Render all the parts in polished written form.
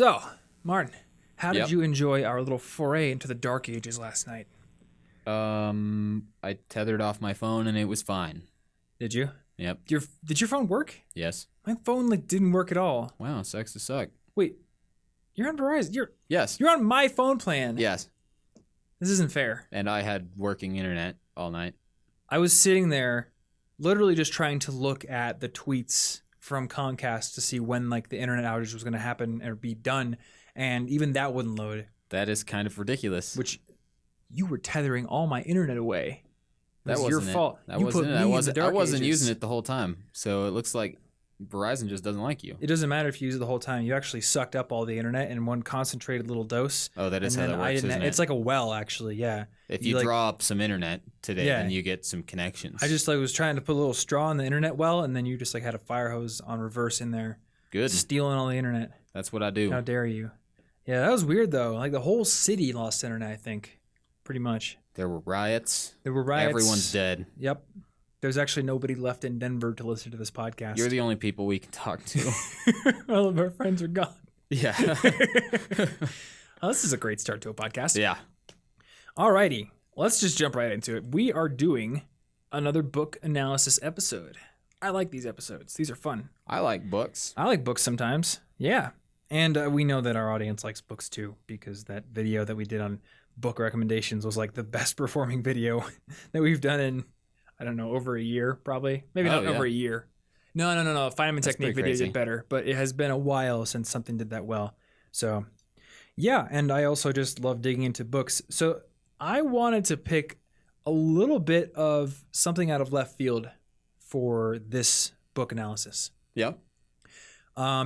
So, Martin, how did Yep. you enjoy our little foray into the dark ages last night? I tethered off my phone and it was fine. Did you? Yep. Did your phone work? Yes. My phone didn't work at all. Wow, sucks to suck. Wait, you're on Verizon. Yes. You're on my phone plan. Yes. This isn't fair. And I had working internet all night. I was sitting there, literally just trying to look at the tweets from Comcast to see when the internet outage was going to happen or be done, and even that wouldn't load. That is kind of ridiculous. Which you were tethering all my internet away. That wasn't your fault. That You wasn't put it. me in the I dark wasn't ages. using it the whole time. So it looks like Verizon just doesn't like you. It doesn't matter if you use it the whole time. You actually sucked up all the internet in one concentrated little dose. Oh, that is and how then that works, isn't it? It's like a well, actually. Yeah. If you drop some internet today, Yeah. then you get some connections. I just was trying to put a little straw in the internet well, and then you just had a fire hose on reverse in there, Good. stealing all the internet. That's what I do. How dare you? Yeah, that was weird though. The whole city lost internet, I think, pretty much. There were riots. There were riots. Everyone's dead. Yep. There's actually nobody left in Denver to listen to this podcast. You're the only people we can talk to. All of our friends are gone. Yeah. Oh, this is a great start to a podcast. Yeah. Alrighty, let's just jump right into it. We are doing another book analysis episode. I like these episodes. These are fun. I like books. I like books sometimes. Yeah. And we know that our audience likes books too, because that video that we did on book recommendations was the best performing video that we've done in, I don't know, over a year, probably. Maybe not over a year. No. Feynman Technique video did better, but it has been a while since something did that well. So, yeah. And I also just love digging into books. So I wanted to pick a little bit of something out of left field for this book analysis. Yeah.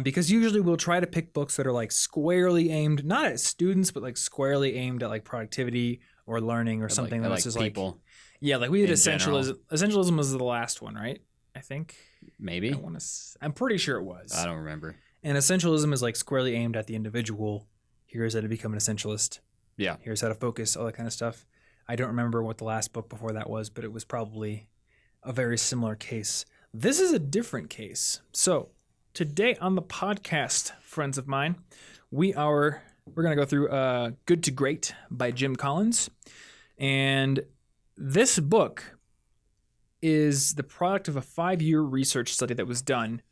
Because usually we'll try to pick books that are squarely aimed, not at students, but squarely aimed at productivity or learning or something. Like This is people. Yeah, we did in Essentialism. Essentialism was the last one, right? I think. Maybe. I'm pretty sure it was. I don't remember. And Essentialism is squarely aimed at the individual. Here's how to become an essentialist. Yeah. Here's how to focus, all that kind of stuff. I don't remember what the last book before that was, but it was probably a very similar case. This is a different case. So today on the podcast, friends of mine, we're going to go through Good to Great by Jim Collins. And this book is the product of a 5-year research study that was done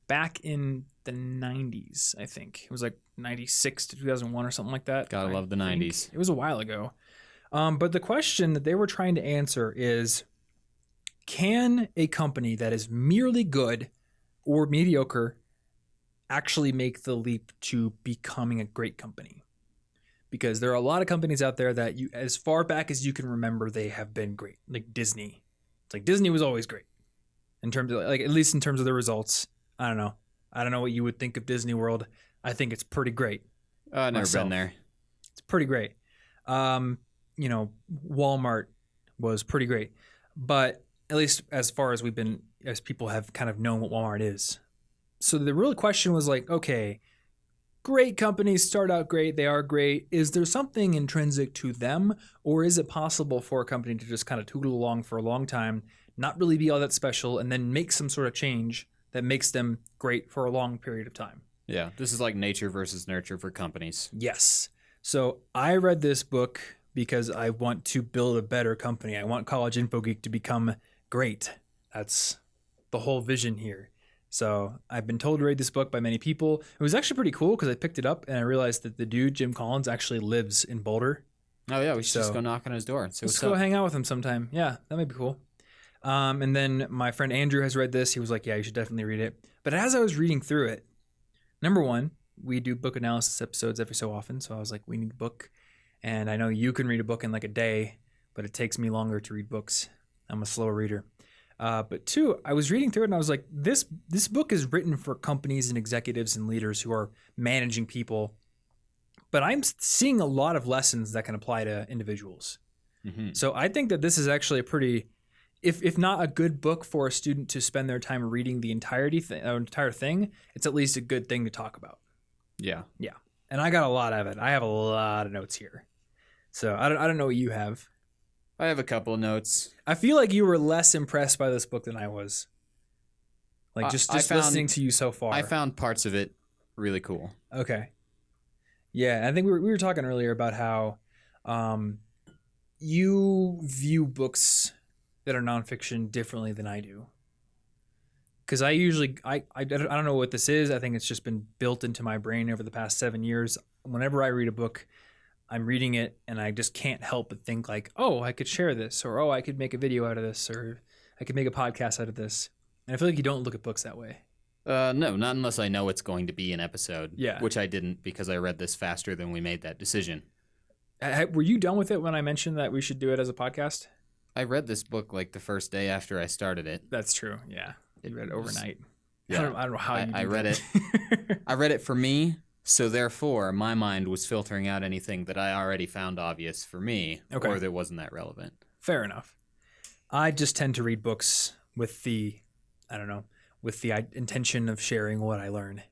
back in the 90s, I think. It was 96 to 2001 or something like that. Gotta love the 90s. It was a while ago. But the question that they were trying to answer is, can a company that is merely good or mediocre actually make the leap to becoming a great company? Because there are a lot of companies out there that as far back as you can remember, they have been great. Like Disney. It's Disney was always great in terms of at least in terms of the results. I don't know what you would think of Disney World. I think it's pretty great. I've never been there. It's pretty great. Walmart was pretty great, but at least as far as as people have kind of known what Walmart is. So the real question was okay, great companies start out great. They are great. Is there something intrinsic to them, or is it possible for a company to just kind of tootle along for a long time, not really be all that special, and then make some sort of change that makes them great for a long period of time? Yeah, this is like nature versus nurture for companies. Yes. So I read this book because I want to build a better company. I want College Info Geek to become great. That's the whole vision here. So I've been told to read this book by many people. It was actually pretty cool because I picked it up and I realized that the dude, Jim Collins, actually lives in Boulder. Oh, yeah, we should just go knock on his door. Let's go hang out with him sometime. Yeah, that might be cool. And then my friend Andrew has read this. He was like, yeah, you should definitely read it. But as I was reading through it, number one, we do book analysis episodes every so often. So I was like, we need a book. And I know you can read a book in a day, but it takes me longer to read books. I'm a slow reader. But two, I was reading through it and I was like, this book is written for companies and executives and leaders who are managing people. But I'm seeing a lot of lessons that can apply to individuals. Mm-hmm. So I think that this is actually a pretty, if not a good book for a student to spend their time reading the entire thing, it's at least a good thing to talk about. Yeah. Yeah. And I got a lot of it. I have a lot of notes here. So I don't know what you have. I have a couple of notes. I feel like you were less impressed by this book than I was. Just listening to you so far. I found parts of it really cool. Okay. Yeah, I think we were talking earlier about how um, you view books that are nonfiction differently than I do. Because I usually I don't know what this is. I think it's just been built into my brain over the past 7 years. Whenever I read a book, I'm reading it and I just can't help but think like, oh, I could share this, or oh, I could make a video out of this, or I could make a podcast out of this. And I feel like you don't look at books that way. No, not unless I know it's going to be an episode. Yeah. Which I didn't because I read this faster than we made that decision. Were you done with it when I mentioned that we should do it as a podcast? I read this book like the first day after I started it. That's true. Yeah. You read it overnight. Yeah. I don't know how you I do read that. it. I read it for me, so therefore my mind was filtering out anything that I already found obvious for me Okay. or that wasn't that relevant. Fair enough. I just tend to read books with the intention of sharing what I learn.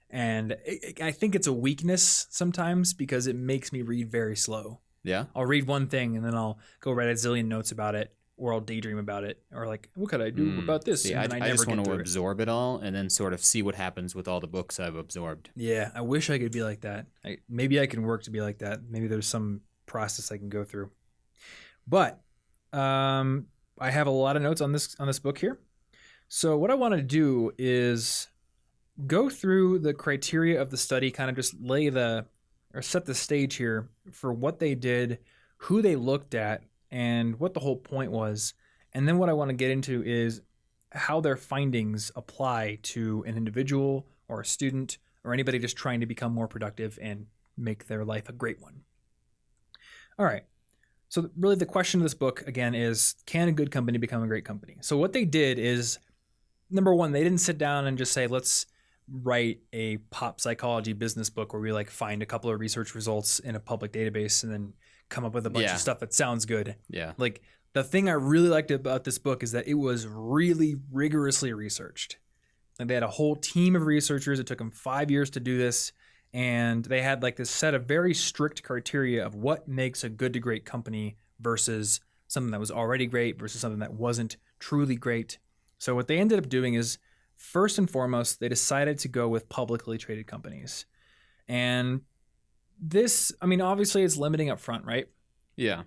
And I think it's a weakness sometimes because it makes me read very slow. Yeah? I'll read one thing and then I'll go write a zillion notes about it, or I'll daydream about it, or like, what could I do about this? See, and then I just want to it. absorb it all and then sort of see what happens with all the books I've absorbed. Yeah, I wish I could be like that. Maybe I can work to be like that. Maybe there's some process I can go through. But I have a lot of notes on this book here. So what I want to do is go through the criteria of the study, kind of just set the stage here for what they did, who they looked at, and what the whole point was. And then what I want to get into is how their findings apply to an individual or a student or anybody just trying to become more productive and make their life a great one. All right. So really the question of this book, again, is can a good company become a great company? So what they did is, number one, they didn't sit down and just say, let's write a pop psychology business book where we like find a couple of research results in a public database and then come up with a bunch of stuff that sounds good. Yeah. Like the thing I really liked about this book is that it was really rigorously researched. And they had a whole team of researchers. It took them 5 years to do this. And they had like this set of very strict criteria of what makes a good to great company versus something that was already great versus something that wasn't truly great. So what they ended up doing is, first and foremost, they decided to go with publicly traded companies. And this, I mean, obviously it's limiting up front, right? Yeah.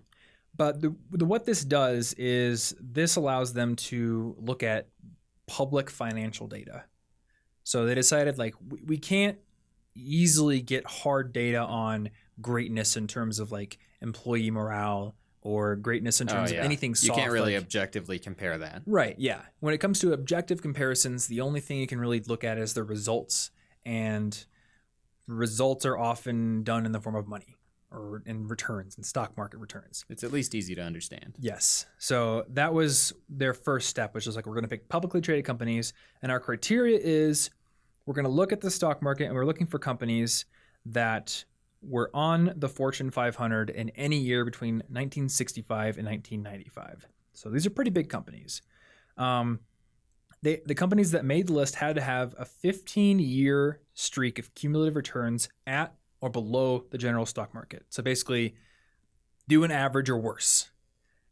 But what this does is this allows them to look at public financial data. So they decided like we can't easily get hard data on greatness in terms of like employee morale or greatness in terms of anything soft. You can't really objectively compare that. Right, yeah. When it comes to objective comparisons, the only thing you can really look at is the results. And results are often done in the form of money or in returns and stock market returns. It's at least easy to understand. Yes. So that was their first step, which is like, we're going to pick publicly traded companies. And our criteria is we're going to look at the stock market and we're looking for companies that were on the Fortune 500 in any year between 1965 and 1995. So these are pretty big companies. The companies that made the list had to have a 15-year streak of cumulative returns at or below the general stock market. So basically, do an average or worse.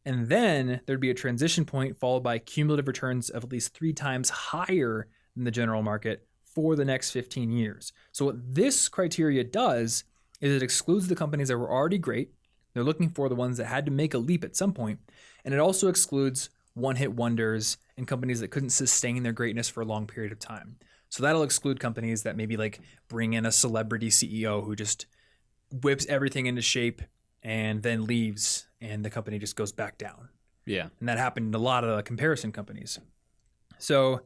And then there'd be a transition point followed by cumulative returns of at least 3 times higher than the general market for the next 15 years. So what this criteria does is it excludes the companies that were already great. They're looking for the ones that had to make a leap at some point. And it also excludes one-hit wonders and companies that couldn't sustain their greatness for a long period of time. So that'll exclude companies that maybe like bring in a celebrity CEO who just whips everything into shape and then leaves and the company just goes back down. Yeah. And that happened in a lot of the comparison companies. So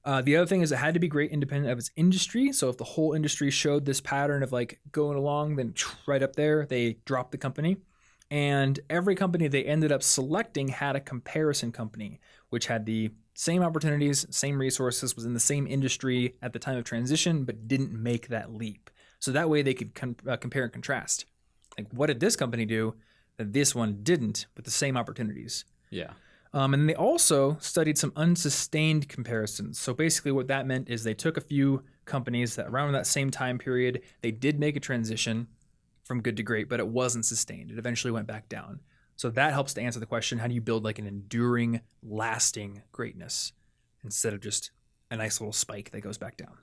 the other thing is it had to be great independent of its industry. So if the whole industry showed this pattern of like going along, then right up there, they dropped the company. And every company they ended up selecting had a comparison company, which had the same opportunities, same resources, was in the same industry at the time of transition, but didn't make that leap. So that way they could compare and contrast. Like, what did this company do that this one didn't with the same opportunities? Yeah. And they also studied some unsustained comparisons. So basically what that meant is they took a few companies that around that same time period, they did make a transition from good to great, but it wasn't sustained. It eventually went back down. So that helps to answer the question, how do you build like an enduring, lasting greatness instead of just a nice little spike that goes back down?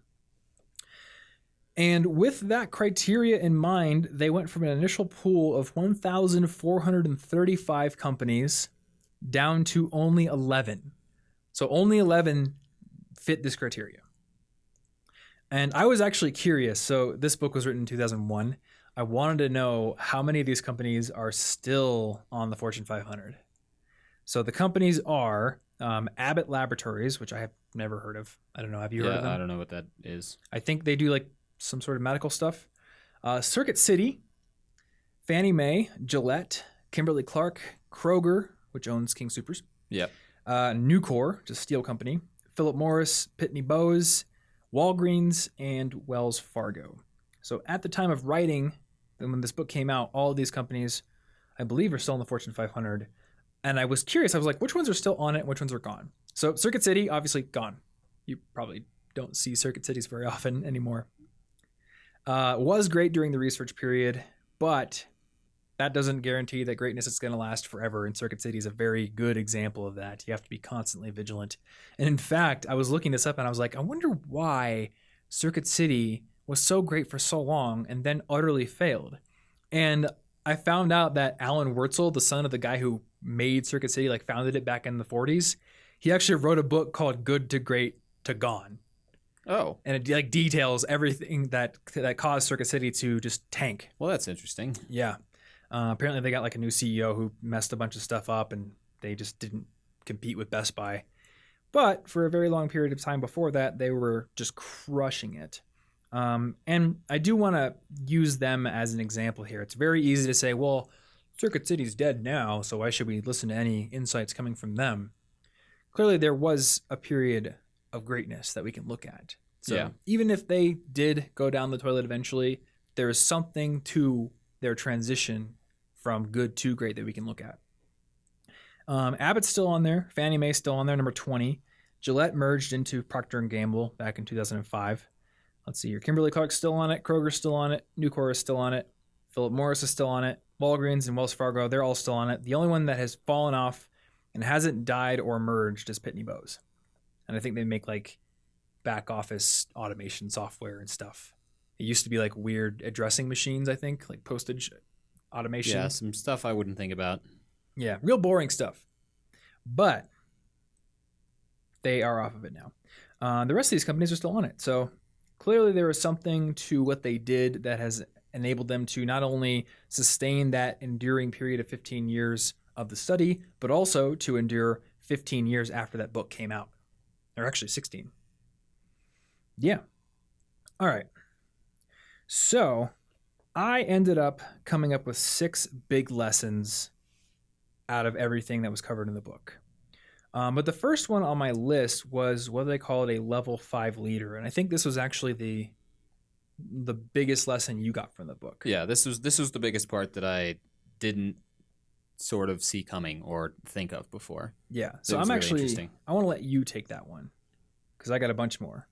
And with that criteria in mind, they went from an initial pool of 1,435 companies down to only 11. So only 11 fit this criteria. And I was actually curious. So this book was written in 2001. I wanted to know how many of these companies are still on the Fortune 500. So the companies are Abbott Laboratories, which I have never heard of. I don't know. Have you heard of them? I don't know what that is. I think they do like some sort of medical stuff. Circuit City, Fannie Mae, Gillette, Kimberly-Clark, Kroger, which owns King Soopers. Yep. Nucor, just steel company. Philip Morris, Pitney Bowes, Walgreens, and Wells Fargo. So at the time of writing, when this book came out, all of these companies, I believe, are still in the Fortune 500. And I was curious. I was like, which ones are still on it and which ones are gone? So Circuit City, obviously gone. You probably don't see Circuit Cities very often anymore. Was great during the research period, but that doesn't guarantee that greatness is going to last forever. And Circuit City is a very good example of that. You have to be constantly vigilant. And in fact, I was looking this up and I was like, I wonder why Circuit City was so great for so long and then utterly failed. And I found out that Alan Wurtzel, the son of the guy who made Circuit City, like founded it back in the 40s, he actually wrote a book called Good to Great to Gone. Oh. And it like details everything that caused Circuit City to just tank. Well, that's interesting. Yeah. Apparently they got like a new CEO who messed a bunch of stuff up and they just didn't compete with Best Buy. But for a very long period of time before that, they were just crushing it. And I do want to use them as an example here. It's very easy to say, well, Circuit City's dead now, so why should we listen to any insights coming from them? Clearly, there was a period of greatness that we can look at. So even if they did go down the toilet eventually, there is something to their transition from good to great that we can look at. Abbott's still on there. Fannie Mae's still on there, number 20. Gillette merged into Procter & Gamble back in 2005. Let's see here. Kimberly-Clark's still on it. Kroger's still on it. Nucor is still on it. Philip Morris is still on it. Walgreens and Wells Fargo, they're all still on it. The only one that has fallen off and hasn't died or merged is Pitney Bowes. And I think they make like back office automation software and stuff. It used to be like weird addressing machines, I think, like postage automation. Yeah, some stuff I wouldn't think about. Yeah, real boring stuff. But they are off of it now. The rest of these companies are still on it. So clearly there was something to what they did that has enabled them to not only sustain that enduring period of 15 years of the study, but also to endure 15 years after that book came out. Or actually 16. Yeah. All right. So I ended up coming up with 6 big lessons out of everything that was covered in the book. But the first one on my list was what they call it a level 5 leader. And I think this was actually the biggest lesson you got from the book. Yeah, this was the biggest part that I didn't sort of see coming or think of before. Yeah. So I'm actually, I want to let you take that one because I got a bunch more.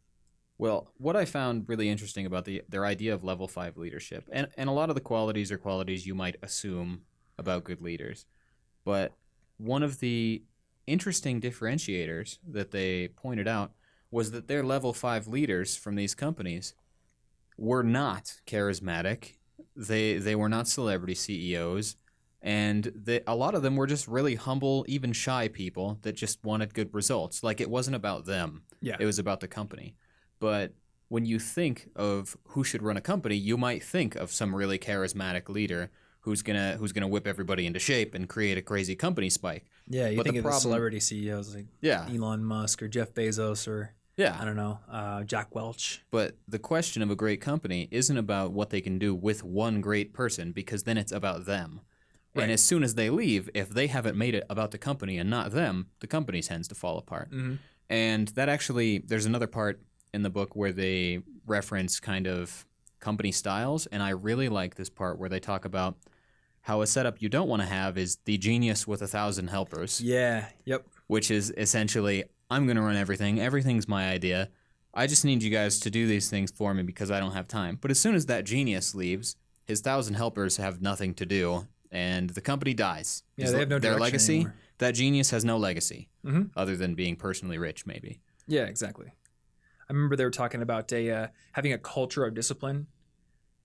Well, what I found really interesting about their idea of level 5 leadership, and a lot of the qualities are qualities you might assume about good leaders, but one of the interesting differentiators that they pointed out was that their level 5 leaders from these companies were not charismatic. They were not celebrity CEOs, and a lot of them were just really humble, even shy people that just wanted good results. Like it wasn't about them. Yeah. It was about the company. But when you think of who should run a company, you might think of some really charismatic leader who's gonna whip everybody into shape and create a crazy company spike. Yeah, you think of the celebrity CEOs like Elon Musk or Jeff Bezos or I don't know, Jack Welch. But the question of a great company isn't about what they can do with one great person, because then it's about them. Right. And as soon as they leave, if they haven't made it about the company and not them, the company tends to fall apart. Mm-hmm. And that actually, there's another part in the book where they reference kind of company styles, and I really like this part where they talk about how a setup you don't want to have is the genius with 1,000 helpers. Yeah, yep. Which is essentially, I'm going to run everything. Everything's my idea. I just need you guys to do these things for me because I don't have time. But as soon as that genius leaves, his 1,000 helpers have nothing to do, and the company dies. Yeah, they have no direction their legacy. Anymore. That genius has no legacy, other than being personally rich, maybe. Yeah, exactly. I remember they were talking about having a culture of discipline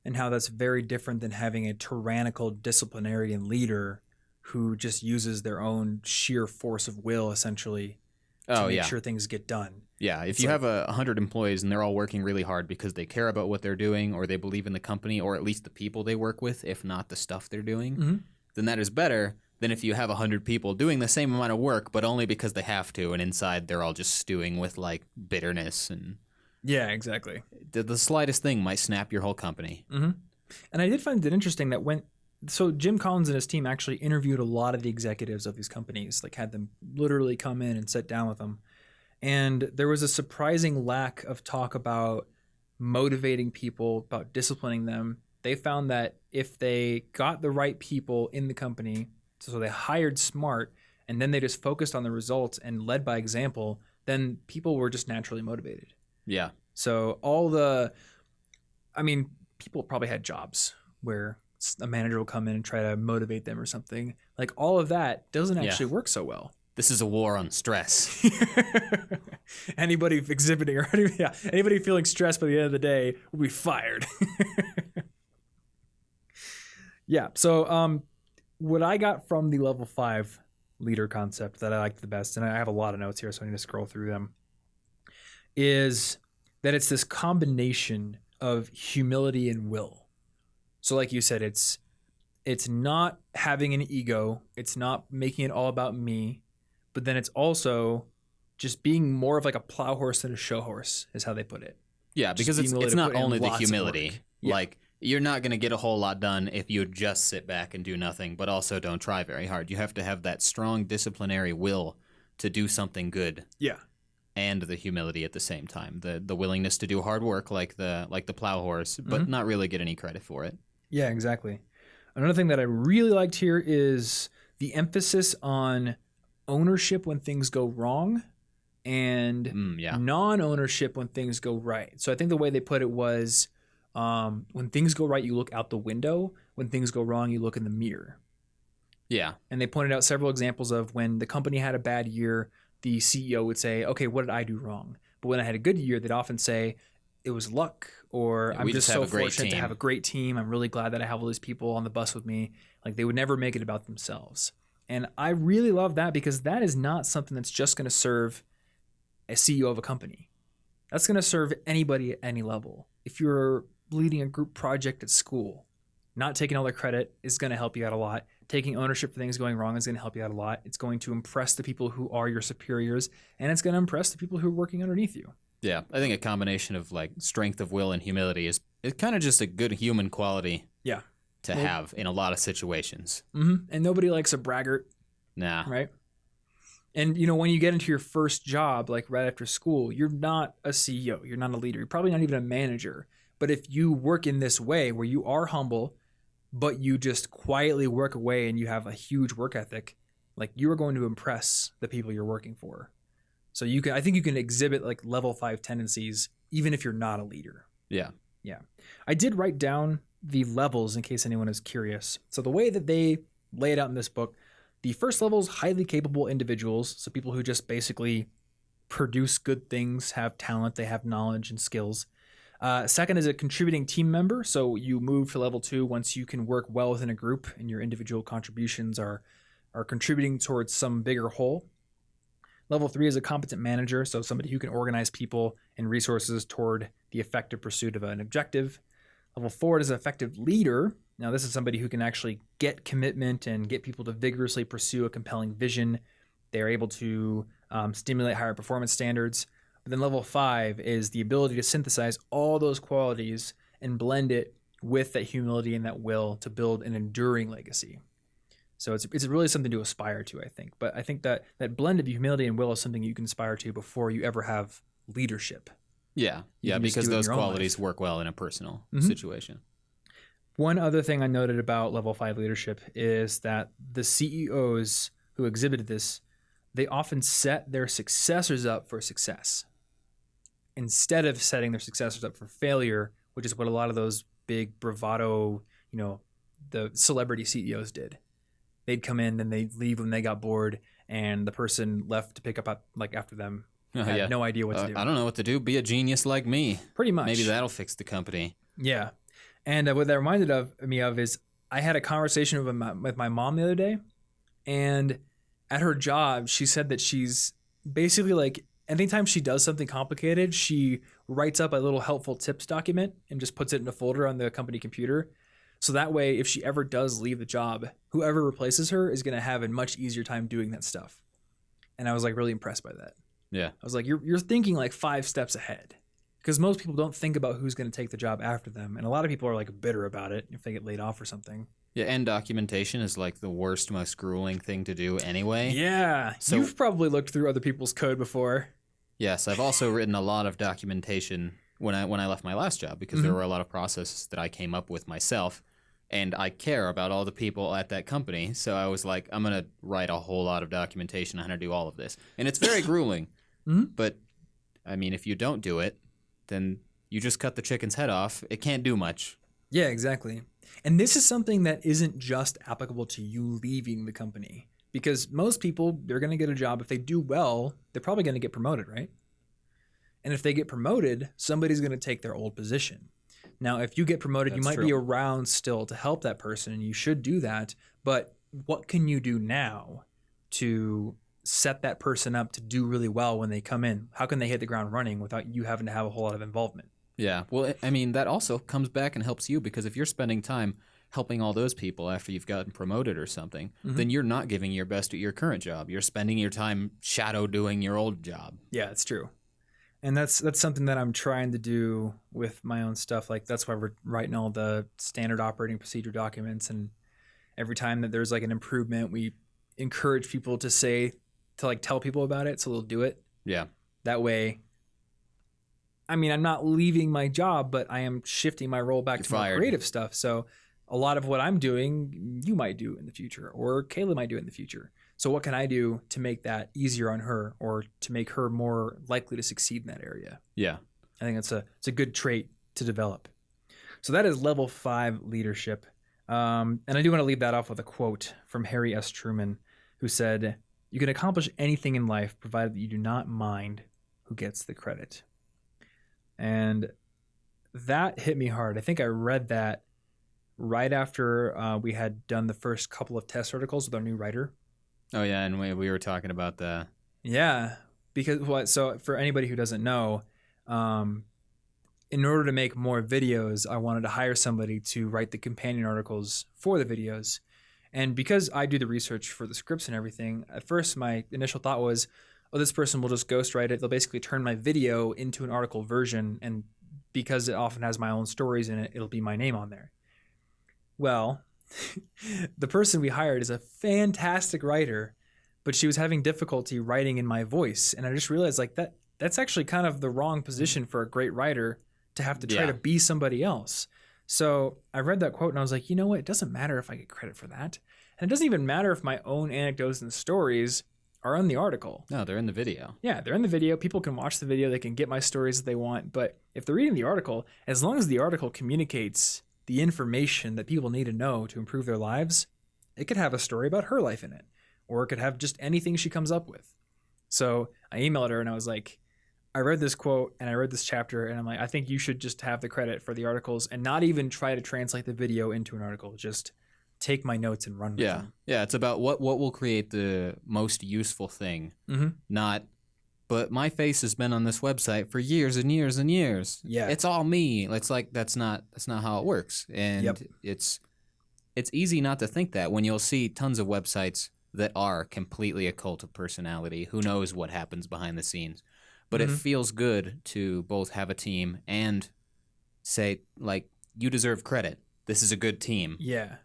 and how that's very different than having a tyrannical disciplinarian leader who just uses their own sheer force of will, essentially, to make sure things get done. Yeah, if you have 100 employees and they're all working really hard because they care about what they're doing or they believe in the company or at least the people they work with, if not the stuff they're doing, then that is better than if you have 100 people doing the same amount of work but only because they have to, and inside they're all just stewing with like bitterness and... Yeah, exactly. The slightest thing might snap your whole company. And I did find it interesting that so Jim Collins and his team actually interviewed a lot of the executives of these companies, like had them literally come in and sit down with them. And there was a surprising lack of talk about motivating people, about disciplining them. They found that if they got the right people in the company, so they hired smart, and then they just focused on the results and led by example, then people were just naturally motivated. Yeah. So people probably had jobs where a manager will come in and try to motivate them or something. Like all of that doesn't actually work so well. This is a war on stress. Anybody exhibiting or anybody feeling stressed by the end of the day will be fired. Yeah. So what I got from the level 5 leader concept that I liked the best, and I have a lot of notes here, so I need to scroll through them, is that it's this combination of humility and will. So like you said, it's not having an ego. It's not making it all about me, but then it's also just being more of like a plow horse than a show horse is how they put it. Yeah, because it's not only the humility. Yeah. Like you're not going to get a whole lot done if you just sit back and do nothing, but also don't try very hard. You have to have that strong disciplinary will to do something good. Yeah. And the humility at the same time, the willingness to do hard work like the plow horse, but not really get any credit for it. Yeah, exactly. Another thing that I really liked here is the emphasis on ownership when things go wrong and non-ownership when things go right. So I think the way they put it was when things go right, you look out the window. When things go wrong, you look in the mirror. Yeah. And they pointed out several examples of when the company had a bad year, the CEO would say, okay, what did I do wrong? But when I had a good year, they'd often say, it was luck, or I'm just so fortunate to have a great team. I'm really glad that I have all these people on the bus with me. Like they would never make it about themselves. And I really love that because that is not something that's just going to serve a CEO of a company. That's going to serve anybody at any level. If you're leading a group project at school, not taking all the credit is going to help you out a lot. Taking ownership for things going wrong is going to help you out a lot. It's going to impress the people who are your superiors, and it's going to impress the people who are working underneath you. Yeah, I think a combination of like strength of will and humility is kind of just a good human quality. Yeah. To have in a lot of situations. And nobody likes a braggart. Nah. Right? And when you get into your first job, like right after school, you're not a CEO. You're not a leader. You're probably not even a manager. But if you work in this way where you are humble, but you just quietly work away and you have a huge work ethic, like you are going to impress the people you're working for. So I think you can exhibit like level 5 tendencies even if you're not a leader. Yeah. Yeah. I did write down the levels in case anyone is curious. So the way that they lay it out in this book, the first level is highly capable individuals. So people who just basically produce good things, have talent, they have knowledge and skills. Second is a contributing team member. So you move to level 2 once you can work well within a group and your individual contributions are contributing towards some bigger whole. Level 3 is a competent manager. So somebody who can organize people and resources toward the effective pursuit of an objective. Level 4 is an effective leader. Now, this is somebody who can actually get commitment and get people to vigorously pursue a compelling vision. They're able to stimulate higher performance standards. But then level 5 is the ability to synthesize all those qualities and blend it with that humility and that will to build an enduring legacy. So it's really something to aspire to, I think. But I think that blend of humility and will is something you can aspire to before you ever have leadership. Yeah, because those qualities work well in a personal situation. One other thing I noted about level 5 leadership is that the CEOs who exhibited this, they often set their successors up for success instead of setting their successors up for failure, which is what a lot of those big bravado, the celebrity CEOs did. They'd come in and they'd leave when they got bored, and the person left to pick up like after them had no idea what to do. I don't know what to do. Be a genius like me. Pretty much. Maybe that'll fix the company. Yeah. And what that reminded me of is I had a conversation with my mom the other day, and at her job, she said that she's basically like, anytime she does something complicated, she writes up a little helpful tips document and just puts it in a folder on the company computer. So that way, if she ever does leave the job, whoever replaces her is going to have a much easier time doing that stuff. And I was like really impressed by that. Yeah. I was like, you're thinking like 5 steps ahead, because most people don't think about who's going to take the job after them. And a lot of people are like bitter about it if they get laid off or something. Yeah, and documentation is like the worst, most grueling thing to do anyway. Yeah. So, you've probably looked through other people's code before. Yes, I've also written a lot of documentation when I left my last job, because there were a lot of processes that I came up with myself, and I care about all the people at that company. So I was like, I'm going to write a whole lot of documentation on how to do all of this. And it's very grueling. But, I mean, if you don't do it, then you just cut the chicken's head off. It can't do much. Yeah, exactly. And this is something that isn't just applicable to you leaving the company, because most people, they're going to get a job. If they do well, they're probably going to get promoted, right? And if they get promoted, somebody's going to take their old position. Now, if you get promoted, you might be around still to help that person, and you should do that. But what can you do now to set that person up to do really well when they come in? How can they hit the ground running without you having to have a whole lot of involvement? Yeah, well, I mean, that also comes back and helps you, because if you're spending time helping all those people after you've gotten promoted or something, then you're not giving your best at your current job. You're spending your time shadow doing your old job. Yeah, it's true. And that's something that I'm trying to do with my own stuff. Like, that's why we're writing all the standard operating procedure documents. And every time that there's like an improvement, we encourage people to tell people about it so they'll do it. Yeah. That way, I mean, I'm not leaving my job, but I am shifting my role back to more creative stuff. So a lot of what I'm doing, you might do in the future, or Kayla might do in the future. So what can I do to make that easier on her, or to make her more likely to succeed in that area? Yeah. I think it's a good trait to develop. So that is level 5 leadership. And I do want to leave that off with a quote from Harry S. Truman, who said, "You can accomplish anything in life provided that you do not mind who gets the credit." And that hit me hard. I think I read that right after we had done the first couple of test articles with our new writer. Oh, yeah, and we were talking about the... Yeah, because so for anybody who doesn't know, in order to make more videos, I wanted to hire somebody to write the companion articles for the videos. And because I do the research for the scripts and everything, at first my initial thought was, oh, this person will just ghostwrite it. They'll basically turn my video into an article version, and because it often has my own stories in it, it'll be my name on there. Well, the person we hired is a fantastic writer, but she was having difficulty writing in my voice. And I just realized like that's actually kind of the wrong position for a great writer, to have to try to be somebody else. So I read that quote and I was like, you know what? It doesn't matter if I get credit for that. And it doesn't even matter if my own anecdotes and stories are in the article. No, they're in the video. Yeah, they're in the video. People can watch the video. They can get my stories if they want. But if they're reading the article, as long as the article communicates the information that people need to know to improve their lives, it could have a story about her life in it, or it could have just anything she comes up with. So I emailed her and I was like, I read this quote and I read this chapter, and I'm like, I think you should just have the credit for the articles and not even try to translate the video into an article. Just take my notes and run with them. Yeah, it's about what will create the most useful thing, not, but my face has been on this website for years and years and years. Yeah. It's all me. It's like, that's not how it works. And it's easy not to think that when you'll see tons of websites that are completely a cult of personality. Who knows what happens behind the scenes? But it feels good to both have a team and say, like, you deserve credit. This is a good team. Yeah.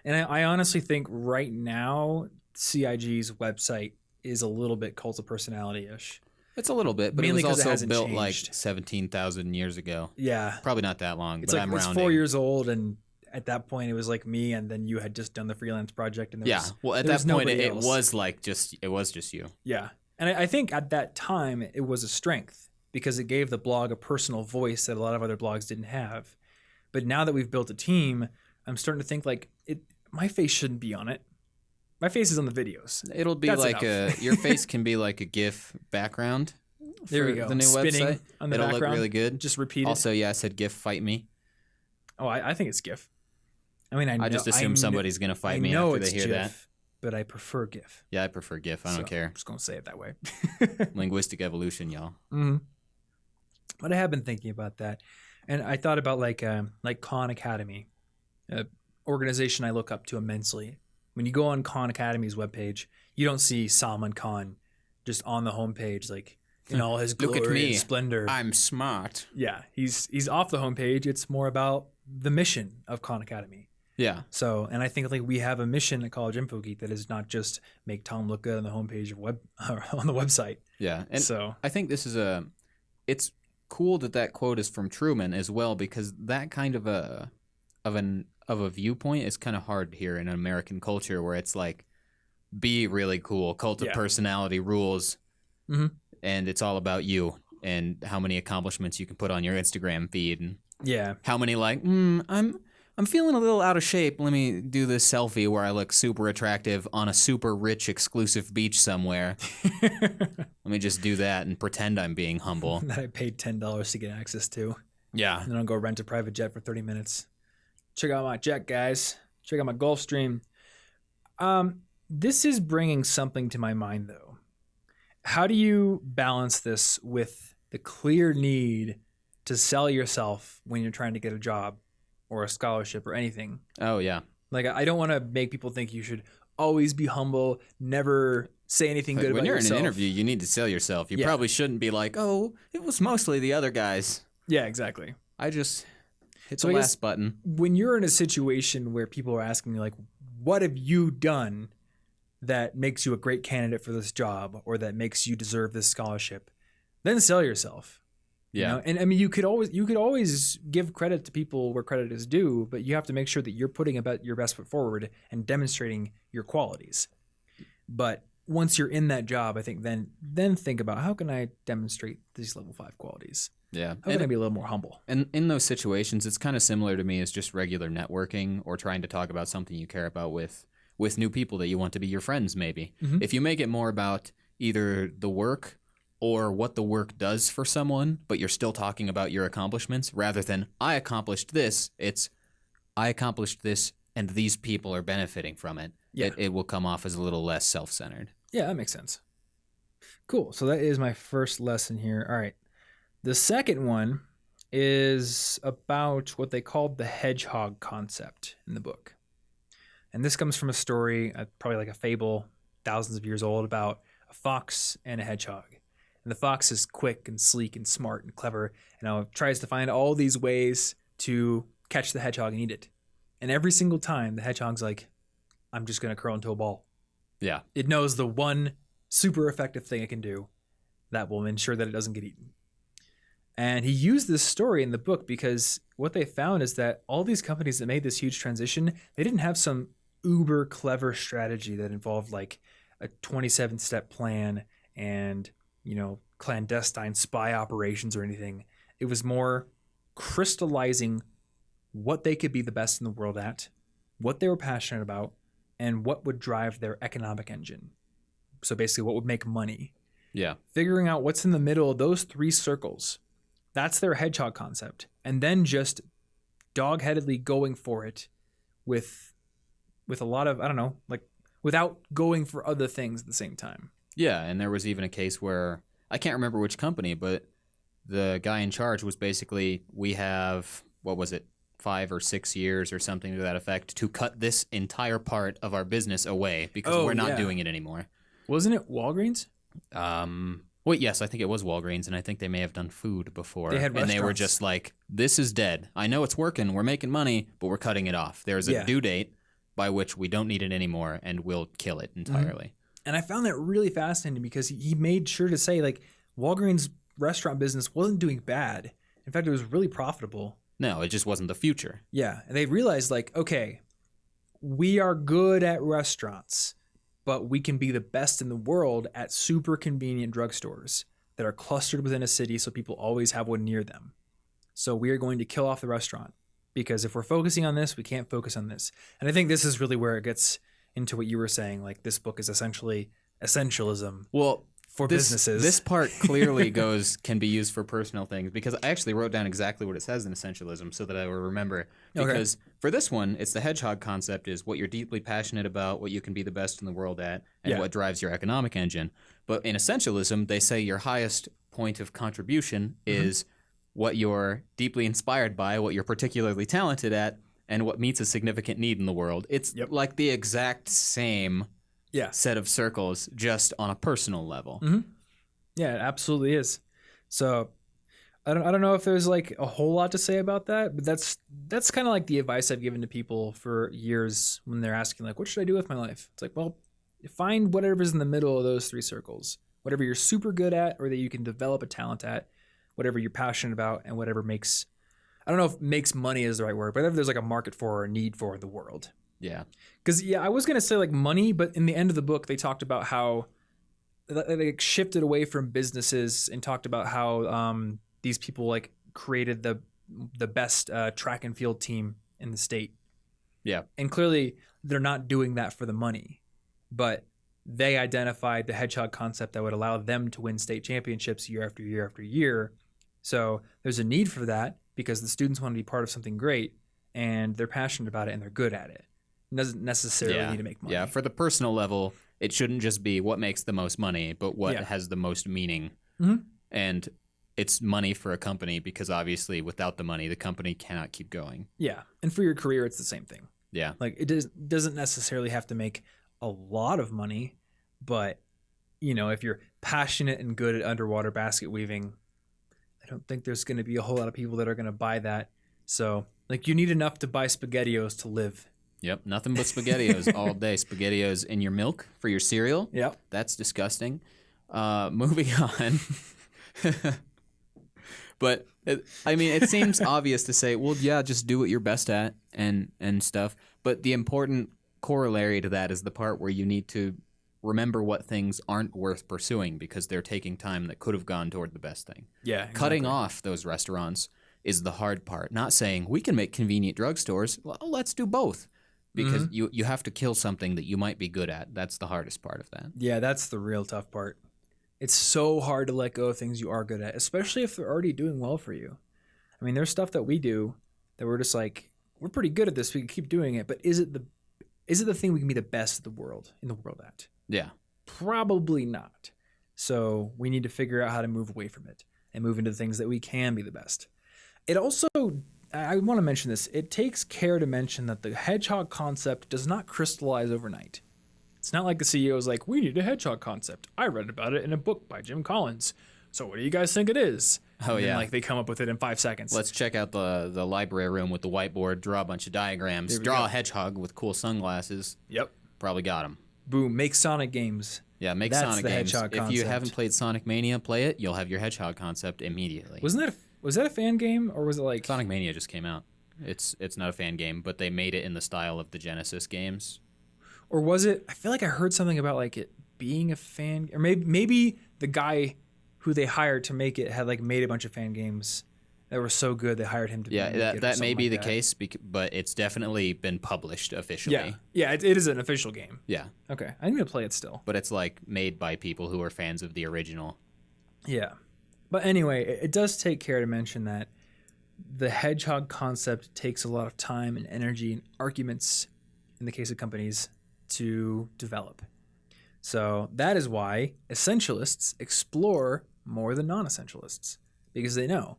And I honestly think right now, CIG's website is a little bit cult of personality-ish. It's a little bit, but mainly it was also it built changed. Like 17,000 years ago. Yeah. Probably not that long, It's but like, I'm rounding. It's 4 years old, and at that point, it was like me, and then you had just done the freelance project. And well, at that point, it was just you. Yeah. And I think at that time, it was a strength because it gave the blog a personal voice that a lot of other blogs didn't have. But now that we've built a team, I'm starting to think like my face shouldn't be on it. My face is on the videos. It'll be That's like enough. Your face can be like a GIF background, There for we go. the new Spinning website. on the It'll background. look really good. Just repeat it. Also, yeah, I said GIF fight me. Oh, I think it's GIF. I mean, I just assume somebody's going to fight me after they hear that. But I prefer GIF. Yeah, I prefer GIF. I don't care. I'm just going to say it that way. Linguistic evolution, y'all. Mm-hmm. But I have been thinking about that. And I thought about like Khan Academy, an organization I look up to immensely. When you go on Khan Academy's webpage, you don't see Salman Khan just on the homepage, like in all his glory Look at me. and splendor. I'm smart. Yeah, he's off the homepage. It's more about the mission of Khan Academy. Yeah. So, and I think like we have a mission at College Info Geek that is not just make Tom look good on the homepage of on the website. Yeah, and so I think this is it's cool that quote is from Truman as well, because that kind of a viewpoint is kind of hard here in American culture, where it's like, be really cool, cult of personality rules, and it's all about you and how many accomplishments you can put on your Instagram feed, and how many like I'm feeling a little out of shape. Let me do this selfie where I look super attractive on a super rich, exclusive beach somewhere. Let me just do that and pretend I'm being humble. That I paid $10 to get access to. Yeah. And then I'll go rent a private jet for 30 minutes. Check out my jet, guys. Check out my Gulfstream. This is bringing something to my mind, though. How do you balance this with the clear need to sell yourself when you're trying to get a job or a scholarship or anything? Oh, yeah. Like, I don't want to make people think you should always be humble, never say anything good about yourself. When you're in an interview, you need to sell yourself. You probably shouldn't be like, oh, it was mostly the other guys. Yeah, exactly. I just hit the last button. When you're in a situation where people are asking you, like, what have you done that makes you a great candidate for this job or that makes you deserve this scholarship, then sell yourself. Yeah. You know? And I mean, you could always give credit to people where credit is due, but you have to make sure that you're putting about your best foot forward and demonstrating your qualities. But once you're in that job, I think then think about, how can I demonstrate these level 5 qualities? Yeah. How can I be a little more humble? And in those situations, it's kind of similar to me as just regular networking or trying to talk about something you care about with new people that you want to be your friends, maybe. Mm-hmm. If you make it more about either the work or what the work does for someone, but you're still talking about your accomplishments, rather than I accomplished this, it's I accomplished this and these people are benefiting from it. Yeah. It will come off as a little less self-centered. Yeah, that makes sense. Cool. So that is my first lesson here. All right. The second one is about what they called the hedgehog concept in the book. And this comes from a story, probably like a fable, thousands of years old, about a fox and a hedgehog. And the fox is quick and sleek and smart and clever, and tries to find all these ways to catch the hedgehog and eat it. And every single time, the hedgehog's like, I'm just going to curl into a ball. Yeah. It knows the one super effective thing it can do that will ensure that it doesn't get eaten. And he used this story in the book because what they found is that all these companies that made this huge transition, they didn't have some uber clever strategy that involved like a 27-step plan and, clandestine spy operations or anything. It was more crystallizing what they could be the best in the world at, what they were passionate about, and what would drive their economic engine. So basically what would make money. Yeah. Figuring out what's in the middle of those 3 circles. That's their hedgehog concept. And then just dog-headedly going for it with a lot of, without going for other things at the same time. Yeah, and there was even a case where, I can't remember which company, but the guy in charge was basically, we have, 5 or 6 years or something to that effect to cut this entire part of our business away because we're not doing it anymore. Wasn't it Walgreens? Yes, I think it was Walgreens, and I think they may have done food before. They had restaurants. And they were just like, this is dead. I know it's working, we're making money, but we're cutting it off. There's a due date by which we don't need it anymore, and we'll kill it entirely. And I found that really fascinating because he made sure to say, like, Walgreens' restaurant business wasn't doing bad. In fact, it was really profitable. No, it just wasn't the future. Yeah. And they realized, like, okay, we are good at restaurants, but we can be the best in the world at super convenient drugstores that are clustered within a city so people always have one near them. So we are going to kill off the restaurant because if we're focusing on this, we can't focus on this. And I think this is really where it gets into what you were saying. Like, this book is essentially essentialism. Well, for businesses. This part clearly can be used for personal things, because I actually wrote down exactly what it says in Essentialism so that I will remember. Because for this one, it's the hedgehog concept is what you're deeply passionate about, what you can be the best in the world at, and what drives your economic engine. But in Essentialism, they say your highest point of contribution is what you're deeply inspired by, what you're particularly talented at, and what meets a significant need in the world. It's like the exact same set of circles, just on a personal level. Yeah, it absolutely is. So I don't know if there's like a whole lot to say about that, but that's kind of like the advice I've given to people for years when they're asking like, what should I do with my life? It's like, well, find whatever's in the middle of those three circles, whatever you're super good at or that you can develop a talent at, whatever you're passionate about, and whatever makes, I don't know if makes money is the right word, but whatever there's like a market for or a need for in the world. Yeah. Because I was gonna say like money, but in the end of the book they talked about how they shifted away from businesses and talked about how these people like created the best track and field team in the state. Yeah. And clearly they're not doing that for the money, but they identified the hedgehog concept that would allow them to win state championships year after year after year. So there's a need for that because the students want to be part of something great and they're passionate about it and they're good at it. It doesn't necessarily need to make money. Yeah, for the personal level, it shouldn't just be what makes the most money, but what has the most meaning. And it's money for a company because obviously without the money, the company cannot keep going. Yeah. And for your career, it's the same thing. Yeah. Like it doesn't necessarily have to make a lot of money, but you know, if you're passionate and good at underwater basket weaving, I don't think there's going to be a whole lot of people that are going to buy that. So like you need enough to buy SpaghettiOs to live. Yep, nothing but SpaghettiOs all day. SpaghettiOs in your milk for your cereal. Yep. That's disgusting. Moving on. But, it seems obvious to say, well, yeah, just do what you're best at and stuff. But the important corollary to that is the part where you need to remember what things aren't worth pursuing because they're taking time that could have gone toward the best thing. Yeah, exactly. Cutting off those restaurants is the hard part. Not saying we can make convenient drugstores. Well, let's do both. Because you have to kill something that you might be good at. That's the hardest part of that. Yeah, that's the real tough part. It's so hard to let go of things you are good at, especially if they're already doing well for you. I mean, there's stuff that we do that we're just like, we're pretty good at this. We can keep doing it. But is it the thing we can be the best in the world at? Yeah. Probably not. So we need to figure out how to move away from it and move into things that we can be the best. It also, I want to mention this, it takes care to mention that the hedgehog concept does not crystallize overnight. It's not like the CEO is like, we need a hedgehog concept. I read about it in a book by Jim Collins. So what do you guys think it is? Oh, and then, yeah. like they come up with it in 5 seconds. Let's check out the library room with the whiteboard, draw a bunch of diagrams, draw a hedgehog with cool sunglasses. Yep. Probably got him. Boom. Make Sonic games. Yeah, make That's Sonic the games. hedgehog If you concept. haven't played Sonic Mania, play it. You'll have your hedgehog concept immediately. Was that a fan game or was it like Sonic Mania just came out. It's not a fan game, but they made it in the style of the Genesis games. Or was it? I feel like I heard something about like it being a fan, or maybe the guy who they hired to make it had like made a bunch of fan games that were so good they hired him to. Yeah, make it or that may something be like the case, but it's definitely been published officially. Yeah, it is an official game. Yeah, Okay, I need to play it still. but it's like made by people who are fans of the original. Yeah, but anyway, it does take care to mention that the hedgehog concept takes a lot of time and energy and arguments, in the case of companies, to develop. So that is why essentialists explore more than non-essentialists, because they know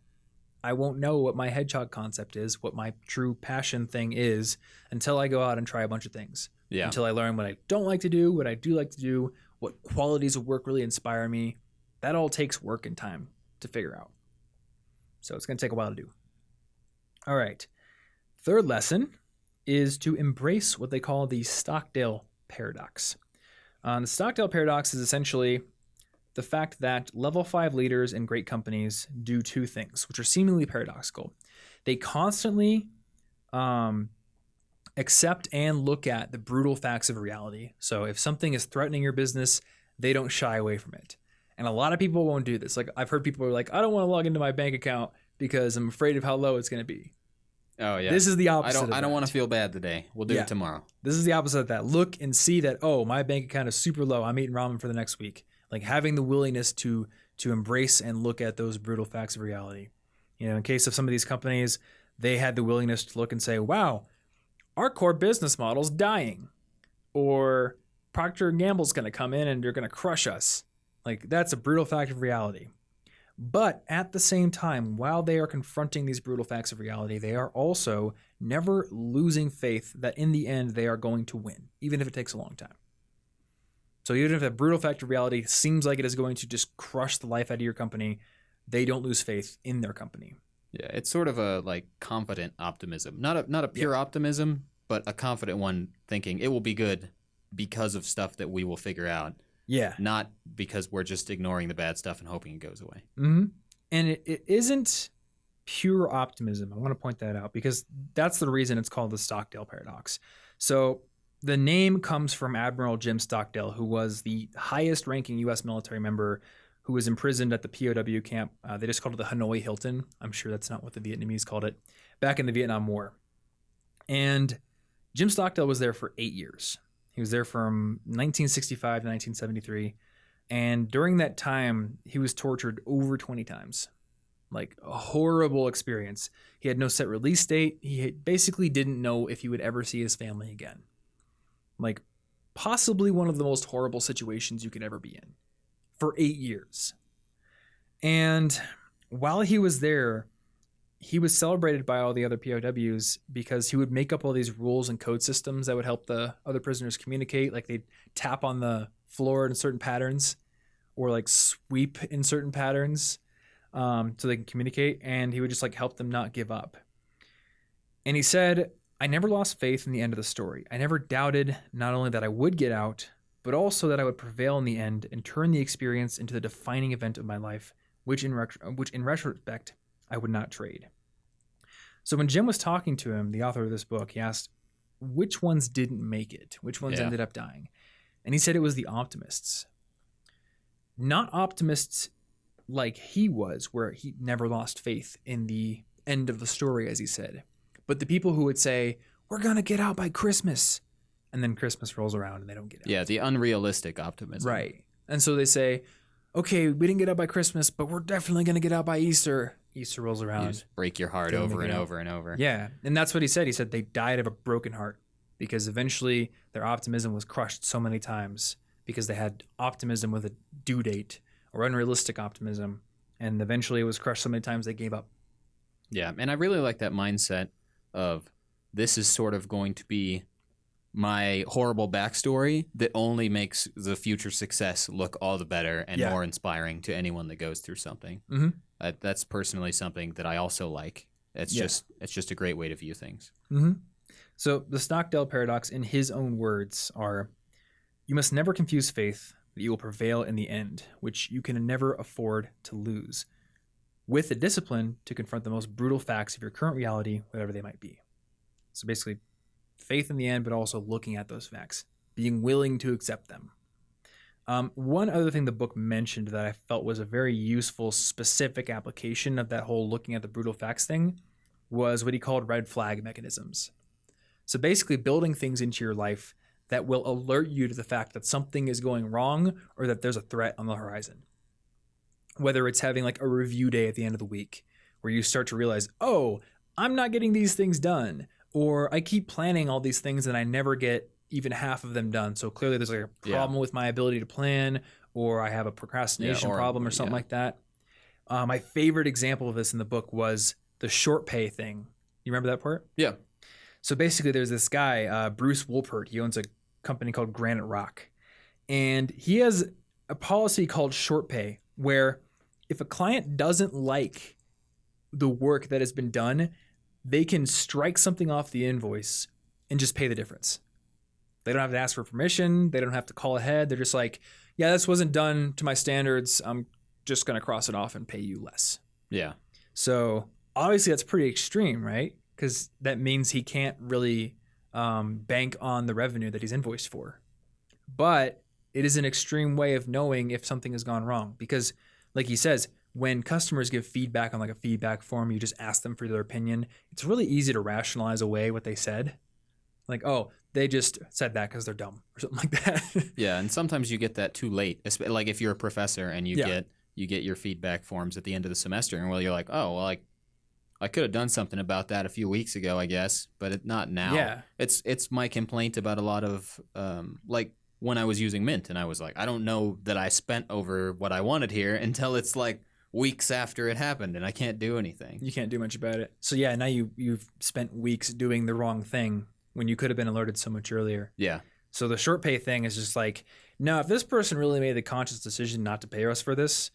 I won't know what my hedgehog concept is, what my true passion thing is, until I go out and try a bunch of things. Yeah. Until I learn what I don't like to do, what I do like to do, what qualities of work really inspire me. That all takes work and time to figure out. So it's going to take a while to do. All right. Third lesson is to embrace what they call the Stockdale paradox. The Stockdale paradox is essentially the fact that level 5 leaders in great companies do two things, which are seemingly paradoxical. They constantly accept and look at the brutal facts of reality. So if something is threatening your business, they don't shy away from it. And a lot of people won't do this. Like I've heard people are like, I don't want to log into my bank account because I'm afraid of how low it's going to be. Oh yeah. This is the opposite. I don't want to feel bad today. We'll do it tomorrow. This is the opposite of that. Look and see that, oh, my bank account is super low. I'm eating ramen for the next week. like having the willingness to embrace and look at those brutal facts of reality. In case of some of these companies, they had the willingness to look and say, wow, our core business model's dying, or Procter & Gamble's going to come in and they're going to crush us. Like, that's a brutal fact of reality. But at the same time, while they are confronting these brutal facts of reality, they are also never losing faith that in the end they are going to win, even if it takes a long time. So even if a brutal fact of reality seems like it is going to just crush the life out of your company, they don't lose faith in their company. Yeah, it's sort of a like confident optimism. Not a pure optimism, but a confident one, thinking it will be good because of stuff that we will figure out. Yeah. Not because we're just ignoring the bad stuff and hoping it goes away. Mm-hmm. And it isn't pure optimism. I want to point that out because that's the reason it's called the Stockdale paradox. So the name comes from Admiral Jim Stockdale, who was the highest ranking U.S. military member who was imprisoned at the POW camp. They just called it the Hanoi Hilton. I'm sure that's not what the Vietnamese called it, back in the Vietnam War. And Jim Stockdale was there for 8 years. He was there from 1965 to 1973. And during that time, he was tortured over 20 times. Like, a horrible experience. He had no set release date. He basically didn't know if he would ever see his family again. Like, possibly one of the most horrible situations you could ever be in for 8 years. And while he was there, he was celebrated by all the other POWs because he would make up all these rules and code systems that would help the other prisoners communicate. Like, they'd tap on the floor in certain patterns or like sweep in certain patterns so they can communicate. And he would just like help them not give up. And he said, I never lost faith in the end of the story. I never doubted not only that I would get out, but also that I would prevail in the end and turn the experience into the defining event of my life, which in retrospect, I would not trade. So when Jim was talking to him, the author of this book, he asked, which ones didn't make it? Which ones ended up dying? And he said it was the optimists. Not optimists like he was, where he never lost faith in the end of the story, as he said. But the people who would say, we're going to get out by Christmas. And then Christmas rolls around and they don't get out. Yeah, the unrealistic optimism. Right. And so they say, okay, we didn't get out by Christmas, but we're definitely going to get out by Easter. Easter rolls around. You just break your heart over and over and over. Yeah. And that's what he said. He said they died of a broken heart because eventually their optimism was crushed so many times because they had optimism with a due date or unrealistic optimism. And eventually it was crushed so many times they gave up. Yeah. And I really like that mindset of this is sort of going to be my horrible backstory that only makes the future success look all the better and more inspiring to anyone that goes through something. Mm-hmm. That's personally something that I also like. It's just a great way to view things. Mm-hmm. So the Stockdale paradox, in his own words, are: you must never confuse faith that you will prevail in the end, which you can never afford to lose, with the discipline to confront the most brutal facts of your current reality, whatever they might be. So basically, faith in the end, but also looking at those facts, being willing to accept them. One other thing the book mentioned that I felt was a very useful, specific application of that whole looking at the brutal facts thing was what he called red flag mechanisms. So basically building things into your life that will alert you to the fact that something is going wrong or that there's a threat on the horizon. Whether it's having like a review day at the end of the week where you start to realize, oh, I'm not getting these things done. Or I keep planning all these things and I never get even half of them done. So clearly there's like a problem with my ability to plan, or I have a procrastination problem or something like that. My favorite example of this in the book was the short pay thing. You remember that part? Yeah. So basically there's this guy, Bruce Wolpert. He owns a company called Granite Rock. And he has a policy called short pay where if a client doesn't like the work that has been done, they can strike something off the invoice and just pay the difference. They don't have to ask for permission. They don't have to call ahead. They're just like, yeah, this wasn't done to my standards. I'm just going to cross it off and pay you less. Yeah. So obviously that's pretty extreme, right? Because that means he can't really bank on the revenue that he's invoiced for. But it is an extreme way of knowing if something has gone wrong. Because like he says, when customers give feedback on like a feedback form, you just ask them for their opinion. It's really easy to rationalize away what they said. Like, oh, they just said that because they're dumb or something like that. Yeah, and sometimes you get that too late. Like if you're a professor and Yeah. you get your feedback forms at the end of the semester, and you're like, oh well, I could have done something about that a few weeks ago, I guess, but not now. Yeah. It's my complaint about a lot of like when I was using Mint, and I was like, I don't know that I spent over what I wanted here until it's like weeks after it happened, and I can't do anything. You can't do much about it. So yeah, now you've spent weeks doing the wrong thing when you could have been alerted so much earlier. Yeah. So the short pay thing is just like, no, if this person really made the conscious decision not to pay us for this,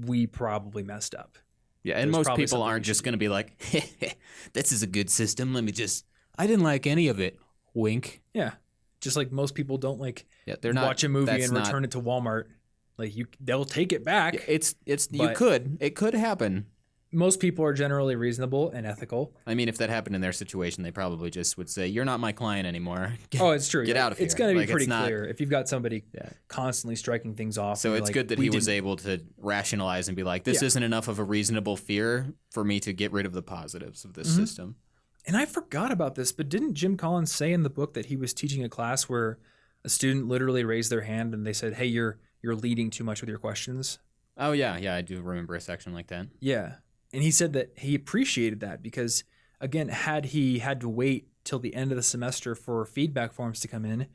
we probably messed up. Yeah, and There's most probably people something aren't we just should going to be like, this is a good system. I didn't like any of it. Wink. Yeah. Just like most people don't like Yeah, they're not. watch a movie that's and not- return it to Walmart. Like they'll take it back. It could happen. Most people are generally reasonable and ethical. I mean, if that happened in their situation, they probably just would say, "You're not my client anymore." Oh, it's true. Get out of here. It's going to be Like, pretty it's not- clear if you've got somebody Yeah. constantly striking things off. So and you're it's like, good that "We he was didn't-" able to rationalize and be like, "This Yeah. isn't enough of a reasonable fear for me to get rid of the positives of this system." And I forgot about this, but didn't Jim Collins say in the book that he was teaching a class where a student literally raised their hand and they said, "Hey, you're leading too much with your questions"? Oh yeah, I do remember a section like that. Yeah. And he said that he appreciated that because, again, had he had to wait till the end of the semester for feedback forms to come in,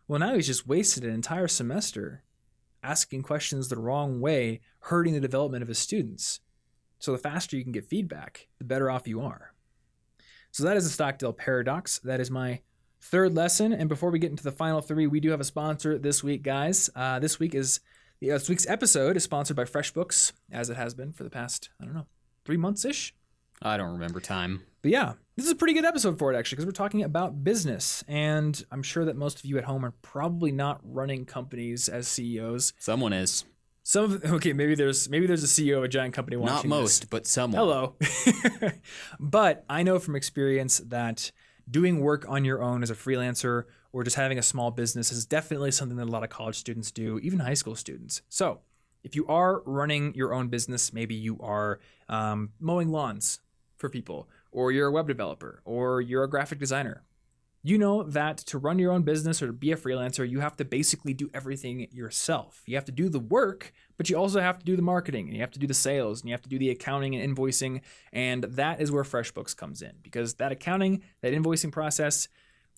well, now he's just wasted an entire semester asking questions the wrong way, hurting the development of his students. So the faster you can get feedback, the better off you are. So that is the Stockdale paradox. That is my third lesson. And before we get into the final three, we do have a sponsor this week, guys. This week's episode is sponsored by FreshBooks, as it has been for the past, 3 months-ish. I don't remember time. But yeah, this is a pretty good episode for it, actually, because we're talking about business. And I'm sure that most of you at home are probably not running companies as CEOs. Someone is. Maybe there's a CEO of a giant company watching Not most, this. but someone. Hello. But I know from experience that doing work on your own as a freelancer or just having a small business is definitely something that a lot of college students do, even high school students. So if you are running your own business, maybe you are mowing lawns for people, or you're a web developer, or you're a graphic designer, you know that to run your own business or to be a freelancer, you have to basically do everything yourself. You have to do the work, but you also have to do the marketing, and you have to do the sales, and you have to do the accounting and invoicing, and that is where FreshBooks comes in. Because that accounting, that invoicing process,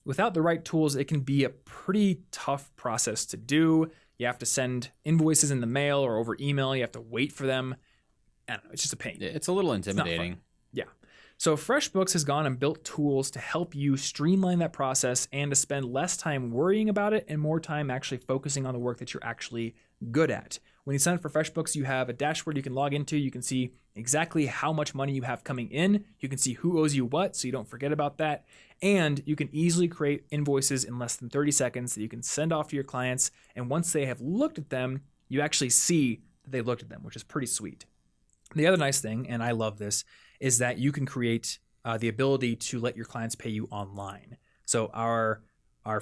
without the right tools, it can be a pretty tough process to do. You have to send invoices in the mail or over email. You have to wait for them. I don't know, it's just a pain. It's a little intimidating. Yeah. So FreshBooks has gone and built tools to help you streamline that process and to spend less time worrying about it and more time actually focusing on the work that you're actually good at. When you sign up for FreshBooks, you have a dashboard you can log into. You can see exactly how much money you have coming in. You can see who owes you what, so you don't forget about that. And you can easily create invoices in less than 30 seconds that you can send off to your clients. And once they have looked at them, you actually see that they looked at them, which is pretty sweet. The other nice thing, and I love this, is that you can create the ability to let your clients pay you online. So our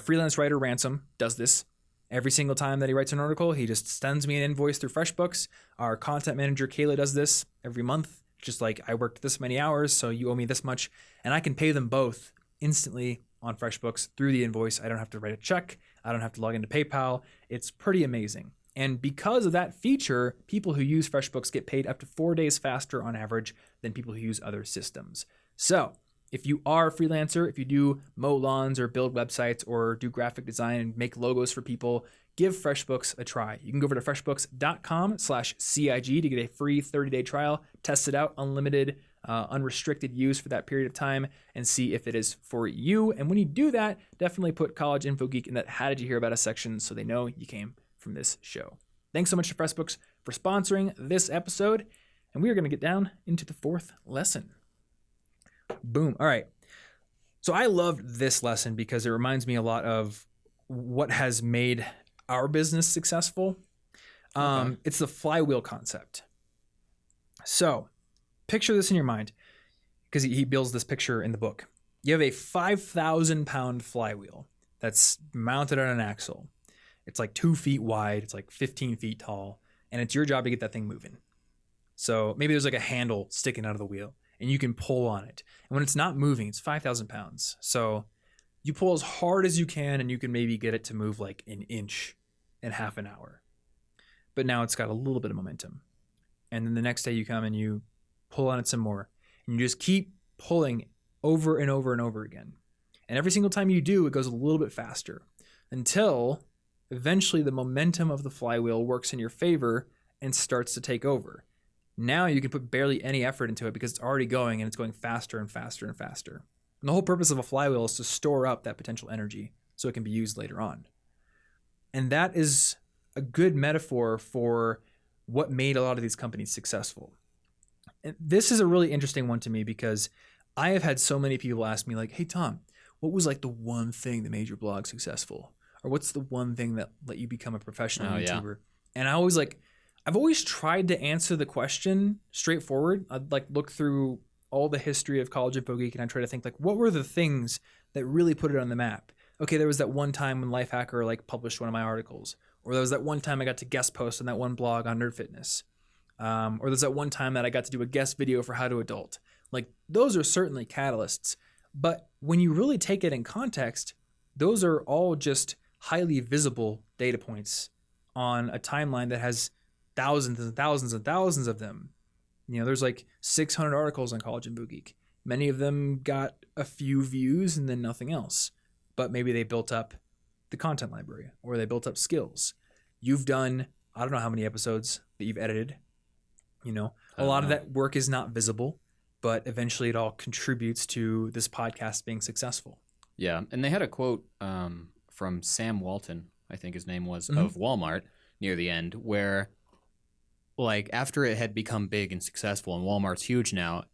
freelance writer Ransom does this. Every single time that he writes an article, he just sends me an invoice through FreshBooks. Our content manager Kayla does this every month. Just like, I worked this many hours, so you owe me this much. And I can pay them both instantly on FreshBooks through the invoice. I don't have to write a check. I don't have to log into PayPal. It's pretty amazing. And because of that feature, people who use FreshBooks get paid up to 4 days faster on average than people who use other systems. So if you are a freelancer, if you do mow lawns or build websites or do graphic design and make logos for people, give FreshBooks a try. You can go over to freshbooks.com/CIG to get a free 30-day trial, test it out, unlimited, unrestricted use for that period of time, and see if it is for you. And when you do that, definitely put College Info Geek in that "How did you hear about us" section so they know you came from this show. Thanks so much to FreshBooks for sponsoring this episode. And we are going to get down into the fourth lesson. Boom. All right. So I loved this lesson because it reminds me a lot of what has made our business successful. Okay. It's the flywheel concept. So picture this in your mind, because he builds this picture in the book. You have a 5,000-pound flywheel that's mounted on an axle. It's like 2 feet wide. It's like 15 feet tall. And it's your job to get that thing moving. So maybe there's like a handle sticking out of the wheel and you can pull on it. And when it's not moving, it's 5,000 pounds. So You pull as hard as you can and you can maybe get it to move like an inch in half an hour. But now it's got a little bit of momentum. And then the next day you come and you pull on it some more. And you just keep pulling over and over and over again. And every single time you do, it goes a little bit faster until eventually the momentum of the flywheel works in your favor and starts to take over. Now you can put barely any effort into it because it's already going and it's going faster and faster and faster. And the whole purpose of a flywheel is to store up that potential energy so it can be used later on. And that is a good metaphor for what made a lot of these companies successful. And this is a really interesting one to me because I have had so many people ask me like, hey, Tom, what was like the one thing that made your blog successful? Or what's the one thing that let you become a professional YouTuber? And I've always tried to answer the question straightforward. I'd like look through all the history of College Info Geek and I try to think like, what were the things that really put it on the map? Okay, there was that one time when Lifehacker like published one of my articles, or there was that one time I got to guest post on that one blog on Nerd Fitness, or there's that one time that I got to do a guest video for How to Adult. Like those are certainly catalysts, but when you really take it in context, those are all just highly visible data points on a timeline that has thousands and thousands and thousands of them. You know, there's like 600 articles on College Info Geek. Many of them got a few views and then nothing else. But maybe they built up the content library or they built up skills. You've done, I don't know how many episodes that you've edited. You know, a lot of that work is not visible, but eventually it all contributes to this podcast being successful. Yeah. And they had a quote from Sam Walton, I think his name was, of Walmart near the end, where like after it had become big and successful and Walmart's huge now,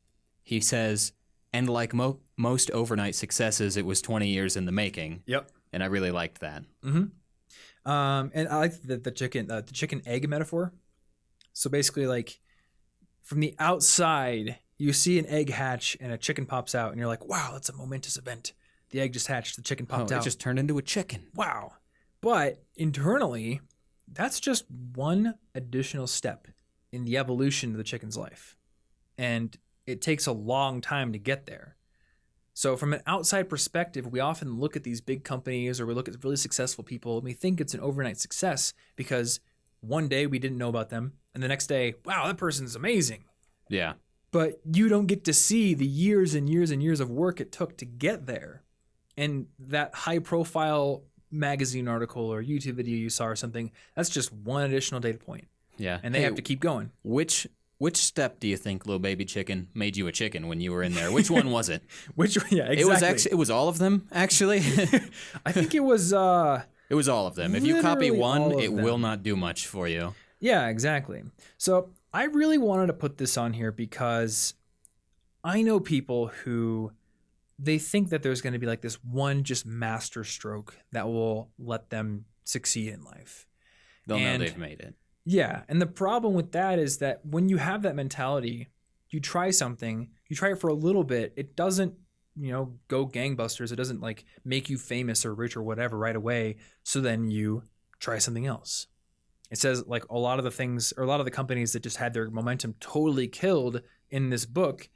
he says, and like most overnight successes, it was 20 years in the making. Yep. And I really liked that. Mm-hmm. And I like the chicken egg metaphor. So basically like from the outside, you see an egg hatch and a chicken pops out and you're like, wow, that's a momentous event. The egg just hatched, the chicken popped out. It just turned into a chicken. Wow. But internally, that's just one additional step in the evolution of the chicken's life. And it takes a long time to get there. So from an outside perspective, we often look at these big companies or we look at really successful people and we think it's an overnight success because one day we didn't know about them and the next day, wow, that person's amazing. Yeah. But you don't get to see the years and years and years of work it took to get there. And that high profile magazine article or YouTube video you saw or something, that's just one additional data point. Yeah. And they have to keep going. Which step do you think, Little Baby Chicken, made you a chicken when you were in there? Which one was it? Yeah, exactly. It was all of them, actually. I think it was it was all of them. If you copy one, it them will not do much for you. Yeah, exactly. So I really wanted to put this on here because I know people who they think that there's going to be like this one just master stroke that will let them succeed in life. They'll know they've made it. Yeah. And the problem with that is that when you have that mentality, you try something, you try it for a little bit, it doesn't, go gangbusters. It doesn't like make you famous or rich or whatever right away. So then you try something else. It says like a lot of the things or a lot of the companies that just had their momentum totally killed in this book.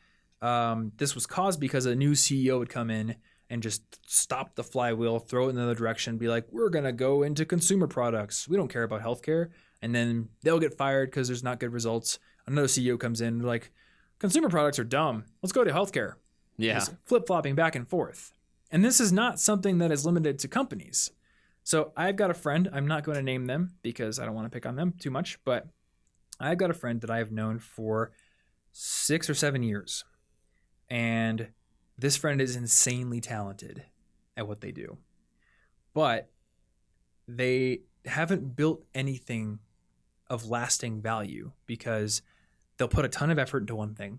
This was caused because a new CEO would come in and just stop the flywheel, throw it in another direction, be like, we're going to go into consumer products. We don't care about healthcare. And then they'll get fired because there's not good results. Another CEO comes in like, consumer products are dumb. Let's go to healthcare. Yeah. It's flip-flopping back and forth. And this is not something that is limited to companies. So I've got a friend. I'm not going to name them because I don't want to pick on them too much. But I've got a friend that I have known for 6 or 7 years. And this friend is insanely talented at what they do. But they haven't built anything of lasting value because they'll put a ton of effort into one thing.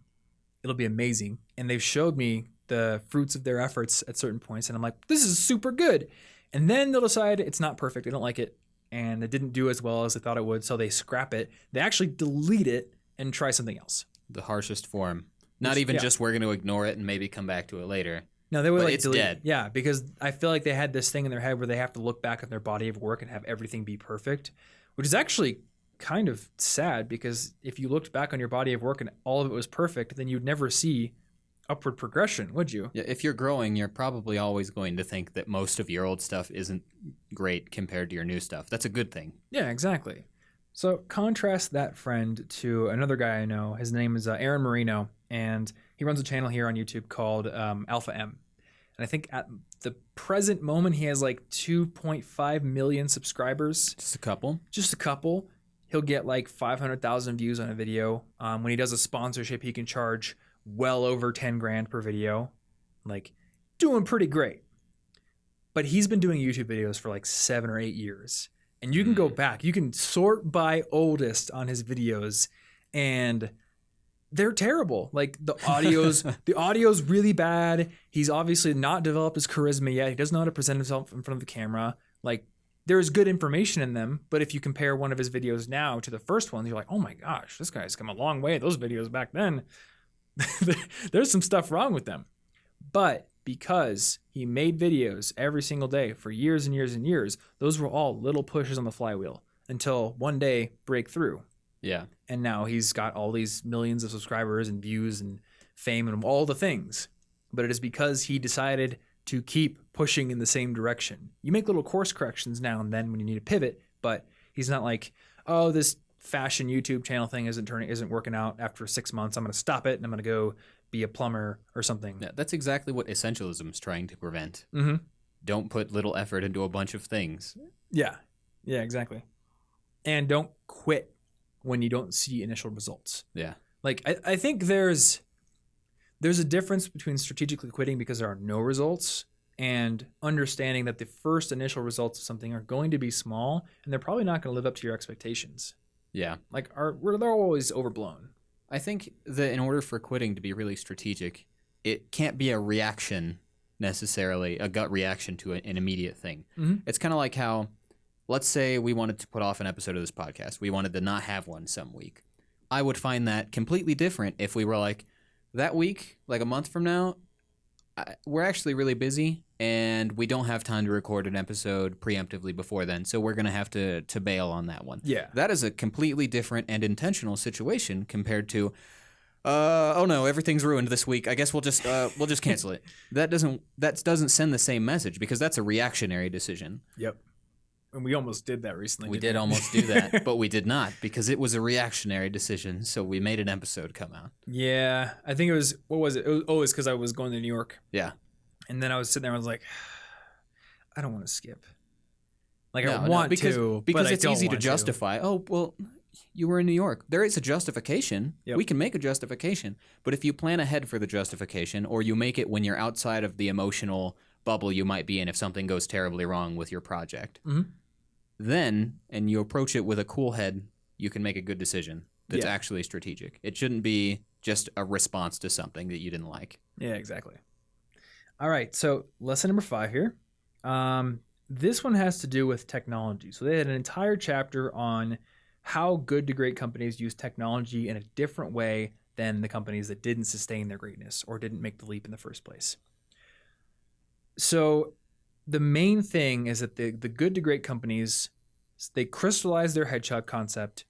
It'll be amazing. And they've showed me the fruits of their efforts at certain points. And I'm like, this is super good. And then they'll decide it's not perfect. They don't like it. And it didn't do as well as they thought it would. So they scrap it. They actually delete it and try something else. The harshest form. Not even just we're going to ignore it and maybe come back to it later. No, they were like it's dead. Yeah, because I feel like they had this thing in their head where they have to look back at their body of work and have everything be perfect, which is actually kind of sad because if you looked back on your body of work and all of it was perfect, then you'd never see upward progression, would you? Yeah, if you're growing, you're probably always going to think that most of your old stuff isn't great compared to your new stuff. That's a good thing. Yeah, exactly. So contrast that friend to another guy I know. His name is Aaron Marino, and he runs a channel here on YouTube called Alpha M. And I think at the present moment, he has like 2.5 million subscribers. Just a couple. Just a couple. He'll get like 500,000 views on a video. When he does a sponsorship, he can charge well over 10 grand per video. Like, doing pretty great. But he's been doing YouTube videos for like 7 or 8 years. And you can go back. You can sort by oldest on his videos, and they're terrible. Like the audio's really bad. He's obviously not developed his charisma yet. He doesn't know how to present himself in front of the camera. Like, there's good information in them, but if you compare one of his videos now to the first one, you're like, oh my gosh, this guy's come a long way. Those videos back then, there's some stuff wrong with them. But because he made videos every single day for years and years and years, those were all little pushes on the flywheel until one day break through. Yeah. And now he's got all these millions of subscribers and views and fame and all the things. But it is because he decided to keep pushing in the same direction. You make little course corrections now and then when you need to pivot, but he's not like, oh, this fashion YouTube channel thing isn't working out after 6 months. I'm going to stop it and I'm going to go be a plumber or something. Yeah, that's exactly what essentialism is trying to prevent. Mm-hmm. Don't put little effort into a bunch of things. Yeah, exactly. And don't quit when you don't see initial results. Yeah. Like, I think there's a difference between strategically quitting because there are no results and understanding that the first initial results of something are going to be small and they're probably not going to live up to your expectations. Yeah. Like, they're always overblown. I think that in order for quitting to be really strategic, it can't be a reaction necessarily, a gut reaction to an immediate thing. Mm-hmm. It's kind of like how, let's say we wanted to put off an episode of this podcast. We wanted to not have one some week. I would find that completely different if we were like, that week, like a month from now, we're actually really busy and we don't have time to record an episode preemptively before then, so we're going to have to bail on that one. Yeah. That is a completely different and intentional situation compared to, oh no, everything's ruined this week. I guess we'll just cancel it. That doesn't send the same message because that's a reactionary decision. Yep. And we almost did that recently. We did almost do that, but we did not because it was a reactionary decision. So we made an episode come out. Yeah. I think it was, what was it? It was because I was going to New York. Yeah. And then I was sitting there and I was like, I don't want to skip. Like, No, I want because to, but it's I don't easy to want justify. Oh, well, you were in New York. There is a justification. Yep. We can make a justification. But if you plan ahead for the justification or you make it when you're outside of the emotional bubble you might be in if something goes terribly wrong with your project, Mhm. then, and you approach it with a cool head, you can make a good decision that's Yeah. actually strategic. It shouldn't be just a response to something that you didn't like. Yeah, exactly. All right, so lesson number 5 here. This one has to do with technology. So they had an entire chapter on how good to great companies use technology in a different way than the companies that didn't sustain their greatness or didn't make the leap in the first place. So the main thing is that the good to great companies, they crystallized their hedgehog concept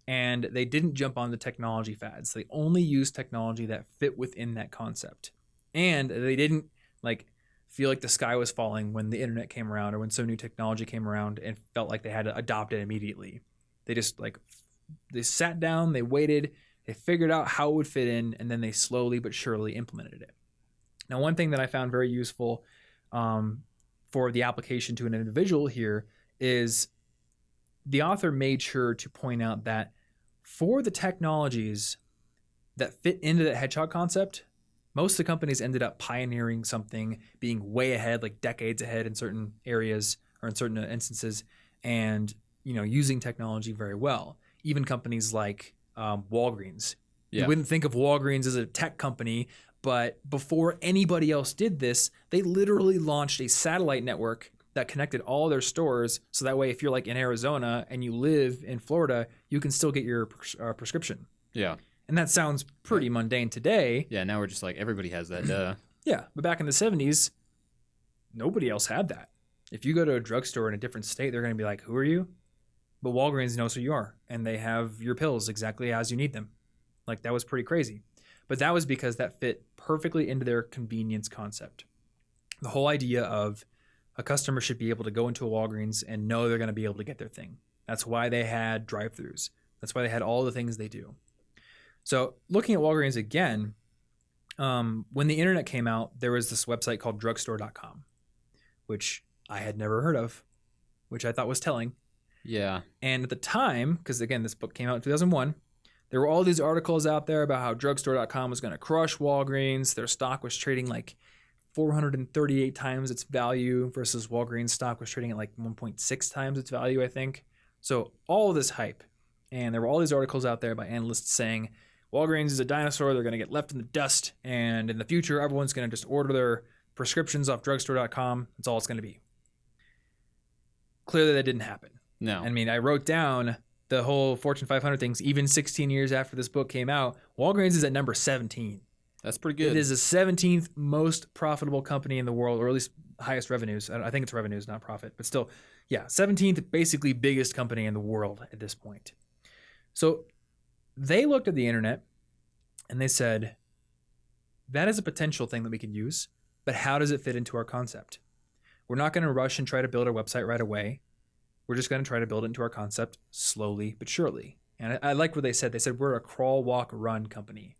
and they didn't jump on the technology fads. They only used technology that fit within that concept. And they didn't like feel like the sky was falling when the internet came around or when some new technology came around and felt like they had to adopt it immediately. They just they sat down, they waited, they figured out how it would fit in, and then they slowly but surely implemented it. Now, one thing that I found very useful for the application to an individual here is the author made sure to point out that for the technologies that fit into that hedgehog concept, most of the companies ended up pioneering something, being way ahead, like decades ahead in certain areas or in certain instances, and using technology very well. Even companies like Walgreens. Yeah. You wouldn't think of Walgreens as a tech company, but before anybody else did this, they literally launched a satellite network that connected all their stores. So that way, if you're like in Arizona and you live in Florida, you can still get your prescription. Yeah. And that sounds pretty mundane today. Yeah, now we're just like, everybody has that, duh. Yeah, but back in the 70s, nobody else had that. If you go to a drugstore in a different state, they're going to be like, who are you? But Walgreens knows who you are, and they have your pills exactly as you need them. Like, that was pretty crazy. But that was because that fit perfectly into their convenience concept. The whole idea of a customer should be able to go into a Walgreens and know they're going to be able to get their thing. That's why they had drive-thrus. That's why they had all the things they do. So looking at Walgreens again, when the internet came out, there was this website called drugstore.com, which I had never heard of, which I thought was telling. Yeah. And at the time, because again, this book came out in 2001, there were all these articles out there about how drugstore.com was going to crush Walgreens. Their stock was trading like 438 times its value versus Walgreens stock was trading at like 1.6 times its value, I think. So all of this hype. And there were all these articles out there by analysts saying, Walgreens is a dinosaur. They're going to get left in the dust. And in the future, everyone's going to just order their prescriptions off drugstore.com. That's all it's going to be. Clearly, that didn't happen. No. I mean, I wrote down the whole Fortune 500 things, even 16 years after this book came out. Walgreens is at number 17. That's pretty good. It is the 17th most profitable company in the world, or at least highest revenues. I think it's revenues, not profit. But still, yeah, 17th basically biggest company in the world at this point. So they looked at the internet and they said, that is a potential thing that we could use, but how does it fit into our concept? We're not going to rush and try to build our website right away. We're just going to try to build it into our concept slowly but surely. And I like what they said. They said we're a crawl, walk, run company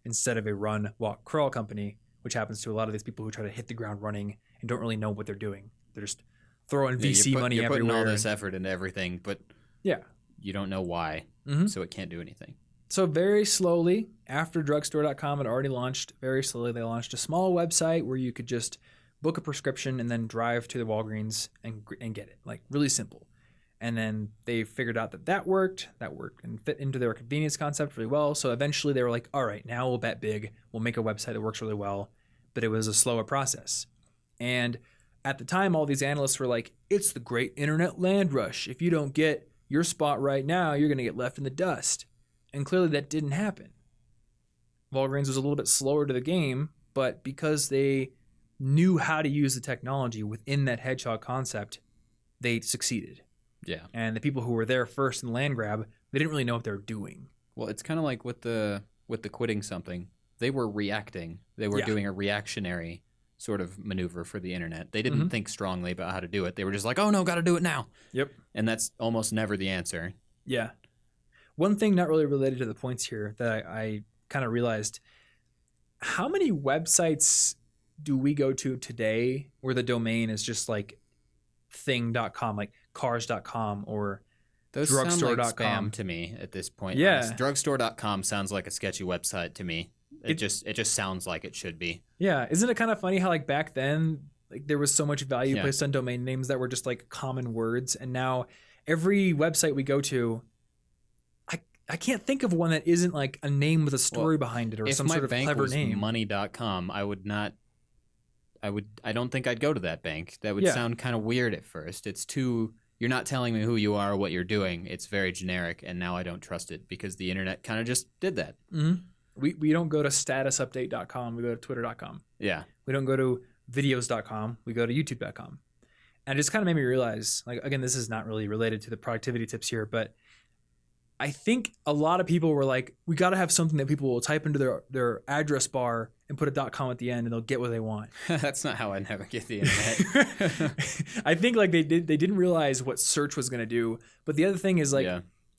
instead of a run, walk, crawl company, which happens to a lot of these people who try to hit the ground running and don't really know what they're doing. They're just throwing VC money you're everywhere. Putting all this effort into everything, but yeah, you don't know why, so it can't do anything. So very slowly, after drugstore.com had already launched, very slowly they launched a small website where you could just book a prescription and then drive to the Walgreens and get it. Like really simple. And then they figured out that worked and fit into their convenience concept really well. So eventually they were like, all right, now we'll bet big. We'll make a website that works really well. But it was a slower process. And at the time, all these analysts were like, it's the great internet land rush. If you don't get your spot right now, you're going to get left in the dust. And clearly that didn't happen. Walgreens was a little bit slower to the game, but because they knew how to use the technology within that hedgehog concept, they succeeded. Yeah. And the people who were there first in the land grab, they didn't really know what they were doing. Well, it's kind of like with the quitting something. They were reacting. They were doing a reactionary sort of maneuver for the internet. They didn't think strongly about how to do it. They were just like, oh no, got to do it now. Yep. And that's almost never the answer. Yeah. One thing not really related to the points here that I kind of realized, how many websites do we go to today where the domain is just like thing.com, like cars.com or those drugstore.com? sound like spam to me at this point. Yeah. Honestly. Drugstore.com sounds like a sketchy website to me. It just sounds like it should be. Yeah. Isn't it kind of funny how like back then, like there was so much value placed on domain names that were just like common words. And now every website we go to, I can't think of one that isn't like a name with a story behind it or some sort of clever name. If my bank was money.com, I don't think I'd go to that bank. That would sound kind of weird at first. It's too, you're not telling me who you are or what you're doing. It's very generic, and now I don't trust it because the internet kind of just did that. Mm-hmm. We don't go to statusupdate.com. We go to twitter.com. Yeah. We don't go to videos.com. We go to youtube.com. And it just kind of made me realize, like, again, this is not really related to the productivity tips here, but I think a lot of people were like, we got to have something that people will type into their address bar and put a .com at the end and they'll get what they want. That's not how I navigate the internet. I think like they didn't realize what search was going to do. But the other thing is like,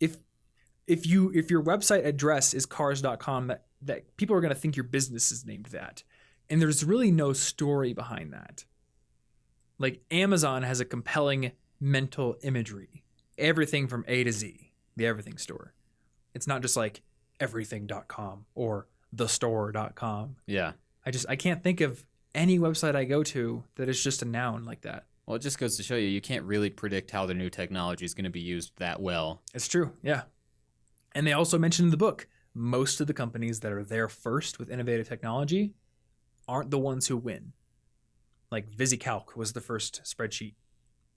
if your website address is cars.com, that people are going to think your business is named that. And there's really no story behind that. Like Amazon has a compelling mental imagery, everything from A to Z. The everything store. It's not just like everything.com or thestore.com. Yeah. I can't think of any website I go to that is just a noun like that. Well, it just goes to show you can't really predict how the new technology is going to be used that well. It's true. Yeah. And they also mentioned in the book, most of the companies that are there first with innovative technology aren't the ones who win. Like VisiCalc was the first spreadsheet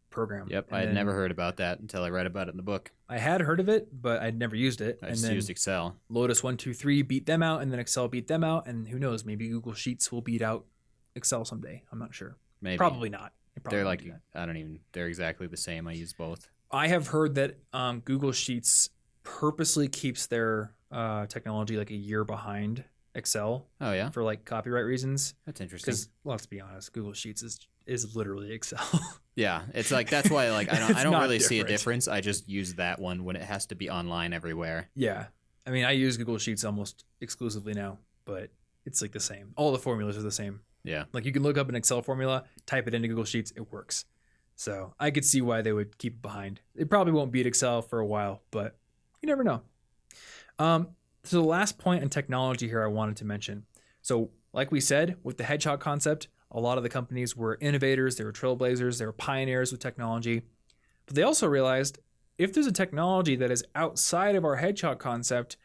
program. Yep, I had never heard about that until I read about it in the book. I had heard of it, but I'd never used it. I just used Excel. Lotus 123 beat them out, and then Excel beat them out, and who knows, maybe Google Sheets will beat out Excel someday. I'm not sure. Maybe. Probably not. They're like, they're exactly the same. I use both. I have heard that Google Sheets purposely keeps their technology like a year behind Excel Oh yeah, for like copyright reasons. that's interesting. Because let's be honest, Google Sheets is literally Excel. Yeah, it's like that's why like I It's don't not really see a different. difference. I just use that one when it has to be online everywhere. Yeah. I mean, I use Google Sheets almost exclusively now, but it's like the same. All the formulas are the same. Yeah. Like you can look up an Excel formula, type it into Google Sheets, it works. So I could see why they would keep it behind. It probably won't beat Excel for a while, but you never know. So the last point in technology here I wanted to mention. So like we said, with the hedgehog concept, a lot of the companies were innovators, they were trailblazers, they were pioneers with technology. But they also realized if there's a technology that is outside of our hedgehog concept,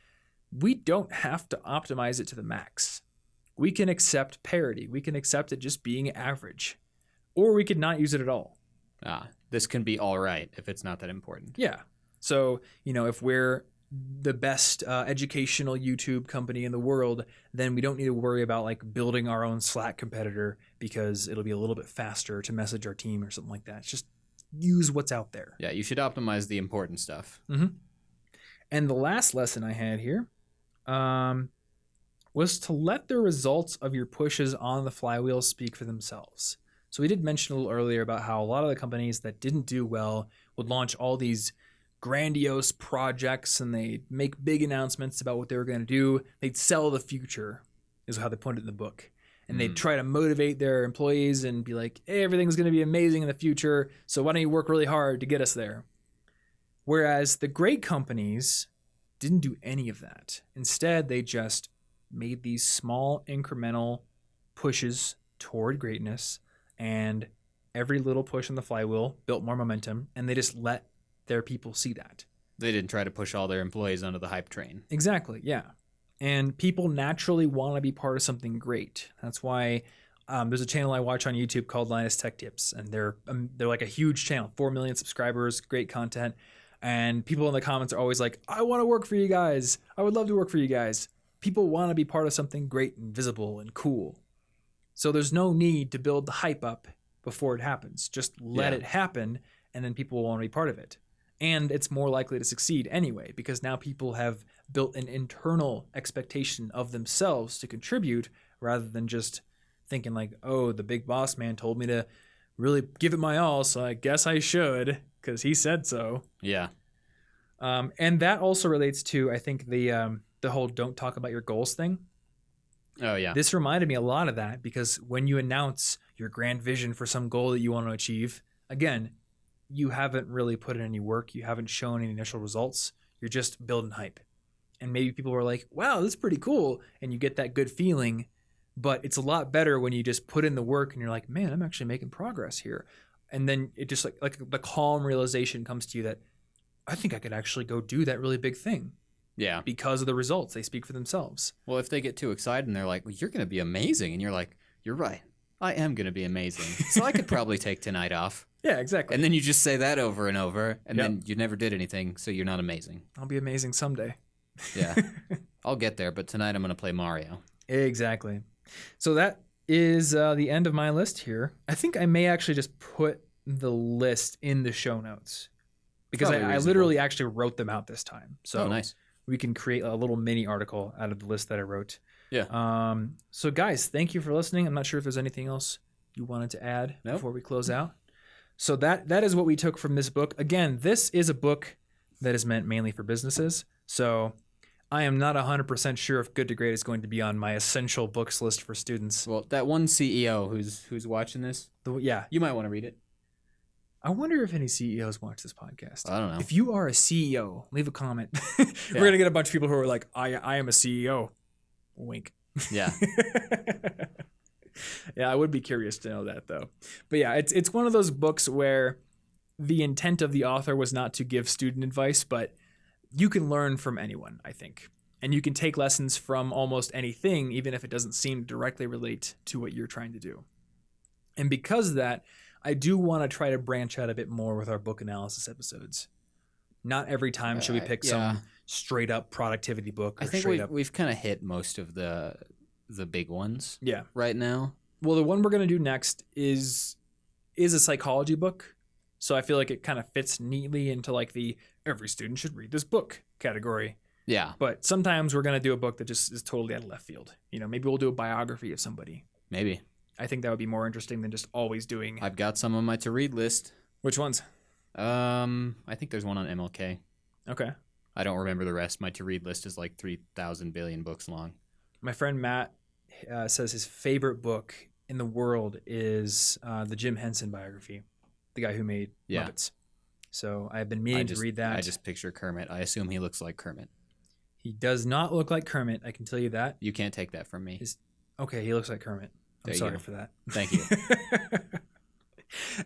we don't have to optimize it to the max. We can accept parity. We can accept it just being average. Or we could not use it at all. This can be all right if it's not that important. Yeah. So, if we're the best educational YouTube company in the world, then we don't need to worry about like building our own Slack competitor because it'll be a little bit faster to message our team or something like that. It's just use what's out there. Yeah, you should optimize the important stuff. Mm-hmm. And the last lesson I had here was to let the results of your pushes on the flywheel speak for themselves. So we did mention a little earlier about how a lot of the companies that didn't do well would launch all these grandiose projects and they'd make big announcements about what they were going to do. They'd sell the future, is how they put it in the book. And they'd try to motivate their employees and be like, hey, everything's going to be amazing in the future, so why don't you work really hard to get us there? Whereas the great companies didn't do any of that. Instead, they just made these small incremental pushes toward greatness, and every little push on the flywheel built more momentum, and they just let their people see that. They didn't try to push all their employees onto the hype train. Exactly, yeah. And people naturally want to be part of something great. That's why there's a channel I watch on YouTube called Linus Tech Tips, and they're like a huge channel, 4 million subscribers, great content. And people in the comments are always like, I want to work for you guys. I would love to work for you guys. People want to be part of something great and visible and cool. So there's no need to build the hype up before it happens. Just let it happen, and then people will want to be part of it. And it's more likely to succeed anyway, because now people have built an internal expectation of themselves to contribute rather than just thinking like, oh, the big boss man told me to really give it my all, so I guess I should because he said so. Yeah. And that also relates to, I think, the whole don't talk about your goals thing. Oh, yeah. This reminded me a lot of that because when you announce your grand vision for some goal that you want to achieve, again, you haven't really put in any work. You haven't shown any initial results. You're just building hype. And maybe people were like, wow, this is pretty cool. And you get that good feeling. But it's a lot better when you just put in the work and you're like, man, I'm actually making progress here. And then it just like the calm realization comes to you that I think I could actually go do that really big thing. Yeah. Because of the results. They speak for themselves. Well, if they get too excited and they're like, well, you're going to be amazing. And you're like, you're right. I am going to be amazing. So I could probably take tonight off. Yeah, exactly. And then you just say that over and over, and then you never did anything, so you're not amazing. I'll be amazing someday. Yeah. I'll get there, but tonight I'm going to play Mario. Exactly. So that is the end of my list here. I think I may actually just put the list in the show notes because I literally actually wrote them out this time. So nice. We can create a little mini article out of the list that I wrote. Yeah. So guys, thank you for listening. I'm not sure if there's anything else you wanted to add before we close out. So that is what we took from this book. Again, this is a book that is meant mainly for businesses. So I am not 100% sure if Good to Great is going to be on my essential books list for students. Well, that one CEO who's watching this, you might want to read it. I wonder if any CEOs watch this podcast. I don't know. If you are a CEO, leave a comment. We're going to get a bunch of people who are like, I am a CEO. Wink. Yeah. Yeah, I would be curious to know that though. But yeah, it's one of those books where the intent of the author was not to give student advice, but you can learn from anyone, I think. And you can take lessons from almost anything, even if it doesn't seem to directly relate to what you're trying to do. And because of that, I do want to try to branch out a bit more with our book analysis episodes. Not every time should we pick some straight up productivity book. Or I think we've kind of hit most of the big ones. Yeah. Right now. Well, the one we're going to do next is a psychology book. So I feel like it kind of fits neatly into like the every student should read this book category. Yeah, But sometimes we're going to do a book that just is totally out of left field. Maybe we'll do a biography of somebody. maybe. I think that would be more interesting than just always doing. I've got some on my to-read list. Which ones? I think there's one on MLK. Okay. I don't remember the rest. My to-read list is like 3,000 billion books long. My friend Matt says his favorite book in the world is the Jim Henson biography, the guy who made Muppets. So I've been meaning to read that. I just picture Kermit. I assume he looks like Kermit. He does not look like Kermit. I can tell you that. You can't take that from me. Okay, he looks like Kermit. I'm sorry for that. Thank you.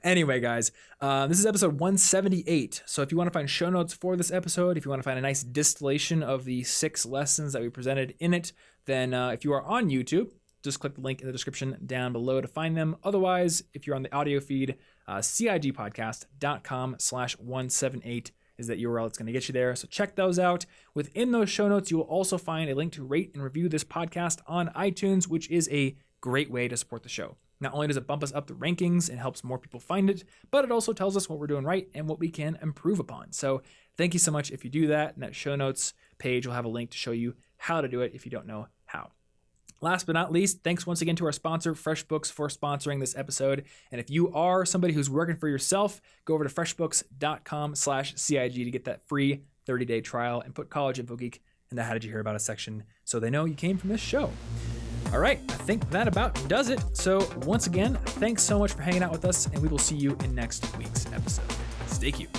Anyway, guys, this is episode 178. So if you want to find show notes for this episode, if you want to find a nice distillation of the 6 lessons that we presented in it, then if you are on YouTube, just click the link in the description down below to find them. Otherwise, if you're on the audio feed, cigpodcast.com/178 is that URL that's going to get you there. So check those out. Within those show notes, you will also find a link to rate and review this podcast on iTunes, which is a great way to support the show. Not only does it bump us up the rankings and helps more people find it, but it also tells us what we're doing right and what we can improve upon. So thank you so much if you do that. And that show notes page will have a link to show you how to do it if you don't know how. Last but not least, thanks once again to our sponsor, FreshBooks, for sponsoring this episode. And if you are somebody who's working for yourself, go over to freshbooks.com/CIG to get that free 30-day trial and put College Info Geek in the How Did You Hear About Us section so they know you came from this show. All right, I think that about does it. So once again, thanks so much for hanging out with us, and we will see you in next week's episode. Stay cute.